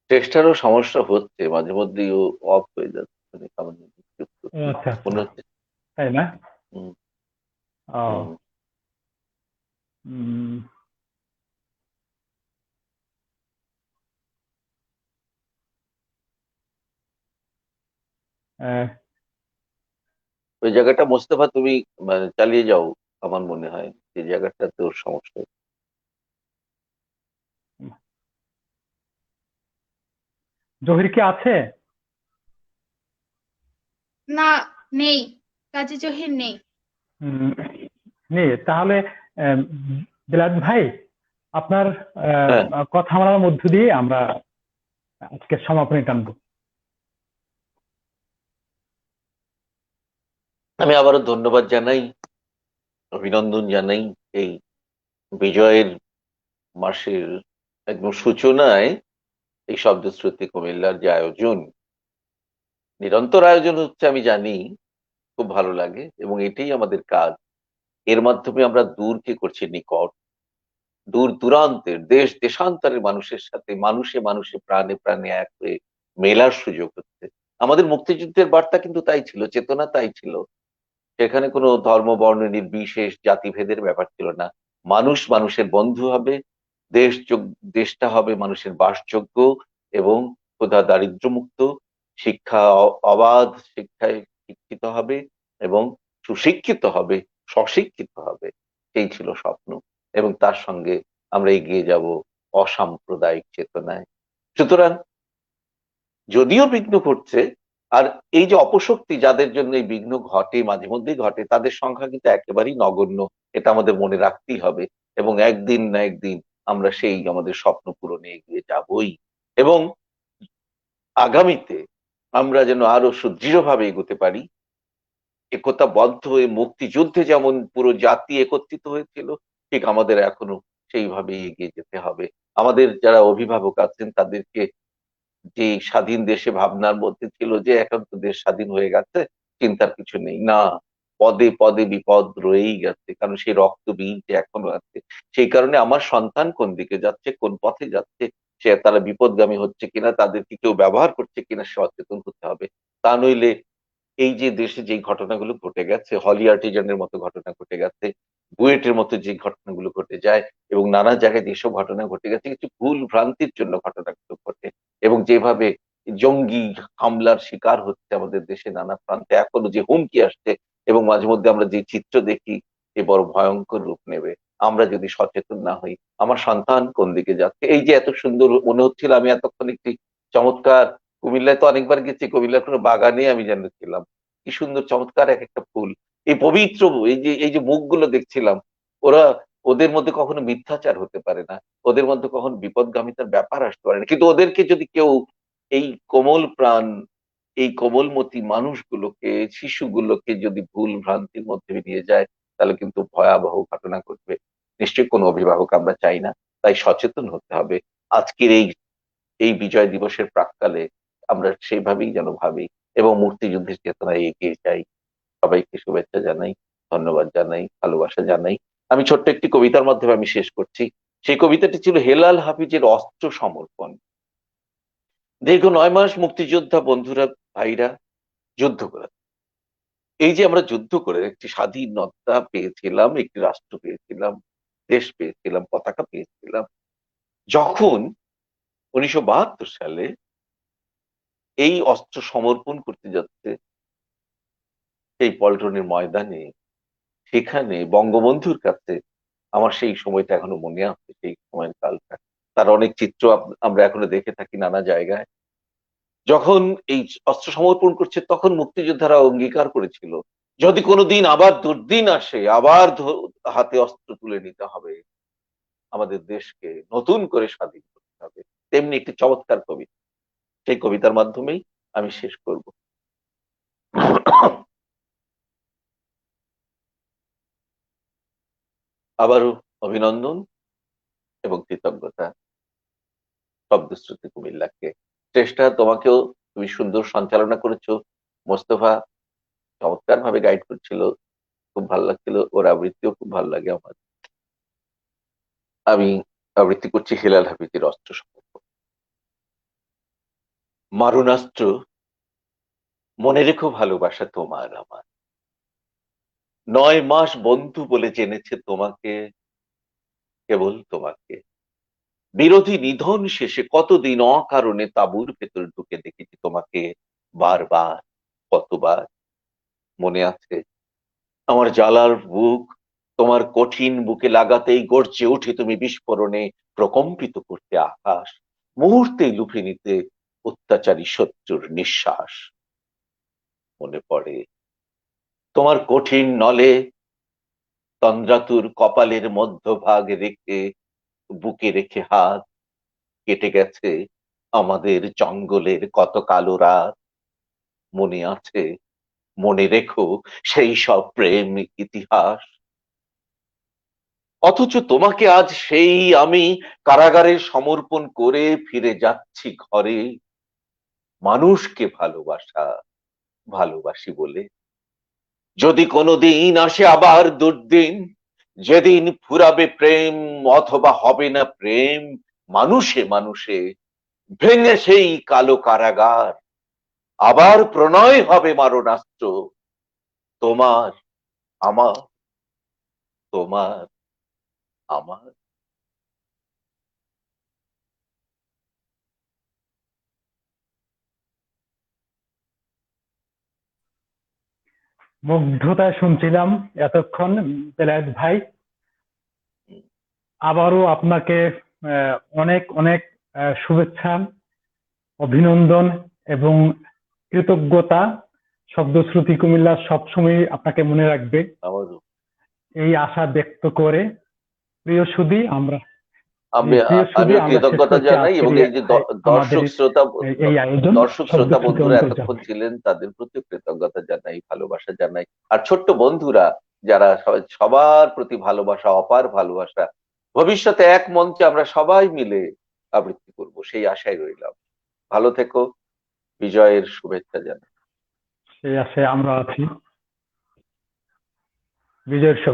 টেস্টারও সমস্যা হচ্ছে, মাঝে মধ্যেই ও অফ হয়ে যাচ্ছে, আচ্ছা, মনে হচ্ছে। তাই না? হুম, ও, হুম। ওই জায়গাটা মোস্তফা তুমি মানে চালিয়ে যাও, আমার মনে হয় এই জায়গাটাতে ওর সমস্যা। জহির কি আছে? না, নেই, কাজী জহির নেই। নেই, তাহলে বেলাত ভাই আপনার কথা বলার মধ্য দিয়ে আমরা আজকে সমাপনী টানবো। আমি আবারও ধন্যবাদ জানাই, অভিনন্দন জানাই এই বিজয়ের মাসের একদম সূচনায় এই শব্দশ্রুতি কুমিল্লার যে আয়োজন, নিরন্তর আয়োজন হচ্ছে আমি জানি, খুব ভালো লাগে, এবং এটাই আমাদের কাজ। এর মাধ্যমে আমরা দূরকে করছি নিকট, দূর দূরান্তের দেশ দেশান্তরের মানুষের সাথে মানুষে মানুষে প্রাণে প্রাণে এক হয়ে মেলার সুযোগ হচ্ছে। আমাদের মুক্তিযুদ্ধের বার্তা কিন্তু তাই ছিল, চেতনা তাই ছিল। সেখানে কোনো ধর্ম বর্ণ নির্বিশেষ জাতিভেদের ব্যাপার ছিল না। মানুষ মানুষের বন্ধু হবে, দেশটা হবে মানুষের বাসযোগ্য, এবং ক্ষুধা দারিদ্র মুক্ত, শিক্ষা অবাধ শিক্ষায় শিক্ষিত হবে, এবং সুশিক্ষিত হবে, স্বশিক্ষিত হবে। এই ছিল স্বপ্ন, এবং তার সঙ্গে আমরা এগিয়ে যাব অসাম্প্রদায়িক চেতনায়। সুতরাং যদিও বিঘ্ন ঘটছে, আর এই যে অপশক্তি যাদের জন্য এই বিঘ্ন ঘটে, মাঝে মধ্যেই ঘটে, তাদের সংখ্যা কিন্তু একেবারেই নগণ্য, এটা আমাদের মনে রাখতেই হবে। এবং একদিন না একদিন আমরা সেই আমাদের স্বপ্ন পূরণে এগিয়ে যাবই, এবং আগামীতে আমরা যেন আরো সুদৃঢ়ভাবে এগোতে পারি, একতাবদ্ধ হয়ে। মুক্তিযুদ্ধে যেমন পুরো জাতি একত্রিত হয়েছিল, ঠিক আমাদের এখনো সেইভাবে এগিয়ে যেতে হবে। আমাদের যারা অভিভাবক আছেন তাদেরকে, যে স্বাধীন দেশে ভাবনার মধ্যে ছিল যে এখন তো দেশ স্বাধীন হয়ে গেছে, চিন্তার কিছু নেই, না, পদে পদে বিপদ রয়েই গেছে, কারণ সেই রক্ত বীজ যে এখনো আছে। সেই কারণে আমার সন্তান কোন দিকে যাচ্ছে, কোন পথে যাচ্ছে, তারা বিপদগামী হচ্ছে কিনা, তাদেরকে কেউ ব্যবহার করছে কিনা সচেতন হতে হবে। তা নইলে এই যে দেশে যে ঘটনাগুলো ঘটে গেছে, হলি আর্টিজানের মতো ঘটনা ঘটে গেছে, বুয়েটের মতো যে ঘটনাগুলো ঘটে যায়, এবং নানা জায়গায় যেসব ঘটনা ঘটে গেছে, কিছু ভুল ভ্রান্তির জন্য ঘটনাগুলো ঘটে, এবং যেভাবে জঙ্গি হামলার শিকার হচ্ছে আমাদের দেশে নানা প্রান্তে, এখনো যে হুমকি আসছে, এবং মাঝে মধ্যে আমরা যে চিত্র দেখি, এ বড় ভয়ঙ্কর রূপ নেবে আমরা যদি সচেতন না হই। আমার সন্তান কোন দিকে যাচ্ছে, এই যে এত সুন্দর মনে হচ্ছিল, আমি এতক্ষণ একটি চমৎকার, কুমিল্লায় তো অনেকবার গেছি, কুমিল্লার কোনো বাগানে আমি যেন ছিলাম, কি সুন্দর চমৎকার এক একটা ফুল, এই পবিত্র, এই যে মুখগুলো দেখছিলাম, ওরা, ওদের মধ্যে কখনো মিথ্যাচার হতে পারে না, ওদের মধ্যে কখনো বিপদগামিতার ব্যাপার আসতে পারে না, কিন্তু ওদেরকে যদি কেউ, এই কোমল প্রাণ, এই কোমলমতি মানুষগুলোকে, শিশুগুলোকে যদি ভুল ভ্রান্তির মধ্যে নিয়ে যায়, তাহলে কিন্তু ভয়াবহ ঘটনা ঘটবে। নিশ্চয়ই কোনো অভিভাবক আমরা চাই না, তাই সচেতন হতে হবে। আজকের এই এই বিজয় দিবসের প্রাক্কালে আমরা সেইভাবেই যেন ভাবি এবং মুক্তিযুদ্ধের চেতনায় এগিয়ে যাই। সবাইকে শুভেচ্ছা জানাই, ধন্যবাদ জানাই, ভালোবাসা জানাই। আমি ছোট্ট একটি কবিতার মাধ্যমে আমি শেষ করছি। সেই কবিতাটি ছিল হেলাল হাফিজের অস্ত্র সমর্পণ। দীর্ঘ 9 মাস মুক্তিযোদ্ধা বন্ধুরা, ভাইরা যুদ্ধ করে, এই যে আমরা যুদ্ধ করে একটি স্বাধীনতা পেয়েছিলাম, একটি রাষ্ট্র পেয়েছিলাম, দেশ পেয়েছিলাম, পতাকা পেয়েছিলাম, যখন 1972 সালে এই অস্ত্র সমর্পণ করতে যাচ্ছে সেই পল্টনের ময়দানে, সেখানে বঙ্গবন্ধুর কাছে, আমার সেই সময়টা এখনো মনে আছে, সেই সময়ের কালটা, তার অনেক চিত্র আমরা এখনো দেখে থাকি নানা জায়গায়। যখন এই অস্ত্র সমর্পণ করছে, তখন মুক্তিযোদ্ধারা অঙ্গীকার করেছিল, যদি কোনোদিন আবার দুর্দিন আসে, আবার হাতে অস্ত্র তুলে নিতে হবে, আমাদের দেশকে নতুন করে স্বাধীন করতে হবে। তেমনি একটি চমৎকার কবিতা, সেই কবিতার মাধ্যমেই আমি শেষ করব। আবারও অভিনন্দন এবং কৃতজ্ঞতা শব্দশ্রুতি কুমিল্লাকে। চেষ্টা তোমাকেও, তুমি সুন্দর সঞ্চালনা করেছো, মোস্তফা চমৎকার ভাবে গাইড করছিল, খুব ভালো লাগছিল, ওর আবৃত্তিও খুব ভালো লাগে আমার। আমি আবৃত্তি করছি হেলাল হাফিজের অস্ত্র সমর্পণ। মারণাস্ত্র, মনে রেখো ভালোবাসা তোমার আমার, 9 মাস বন্ধু বলে জেনেছে তোমাকে, কেবল তোমাকে। বিরোধী নিধন শেষে কতদিন অকারণে তাঁবুর ভেতর ঢুকে দেখেছি তোমাকে, বারবার, কতবার। মনে আছে আমার জ্বালার বুক তোমার কঠিন বুকে লাগাতেই গর্জে উঠে তুমি বিস্ফোরণে, প্রকম্পিত করতে আকাশ, মুহূর্তেই লুফে নিতে অত্যাচারী শত্রুর নিঃশ্বাস। মনে পড়ে তোমার কঠিন নলে তন্দ্রাতুর কপালের মধ্যভাগ রেখে, বুকে রেখে হাত, কেটে গেছে আমাদের জঙ্গলের কত কালো রাত। মনে আছে, মনে রেখো সেই সব প্রেম ইতিহাস। অথচ তোমাকে আজ সেই আমি কারাগারে সমর্পণ করে ফিরে যাচ্ছি ঘরে, মানুষকে ভালোবাসা, ভালোবাসি বলে। যদি কোনোদিন আসে আবার দুর্দিন, যেদিন ফুরাবে প্রেম অথবা হবে না প্রেম, মানুষে মানুষে ভেঙে সেই কালো কারাগার, আবার প্রণয় হবে মারণাস্ত্র, তোমার আমার, তোমার আমার। মুগ্ধতায় শুনছিলাম এতক্ষণ বেলায়েত ভাই। আবারও আপনাকে অনেক অনেক শুভেচ্ছা, অভিনন্দন এবং কৃতজ্ঞতা। শব্দশ্রুতি কুমিল্লা সবসময় আপনাকে মনে রাখবে, এই আশা ব্যক্ত করে প্রিয় সুধী, আমিও কৃতজ্ঞতা জানাই, এবং এই যে দর্শক শ্রোতা বন্ধুরা এতক্ষণ ছিলেন, তাদের প্রতি কৃতজ্ঞতা জানাই, ভালোবাসা জানাই। আর ছোট্ট বন্ধুরা যারা, সবার প্রতি ভালোবাসা, অপার ভালোবাসা। ভবিষ্যতে এক মঞ্চে আমরা সবাই মিলে আবৃত্তি করব, সেই আশায় রইলাম। ভালো থেকো, বিজয়ের শুভেচ্ছা জানাই। সেই আশায় আমরা আছি। বিজয়ের শুভেচ্ছা।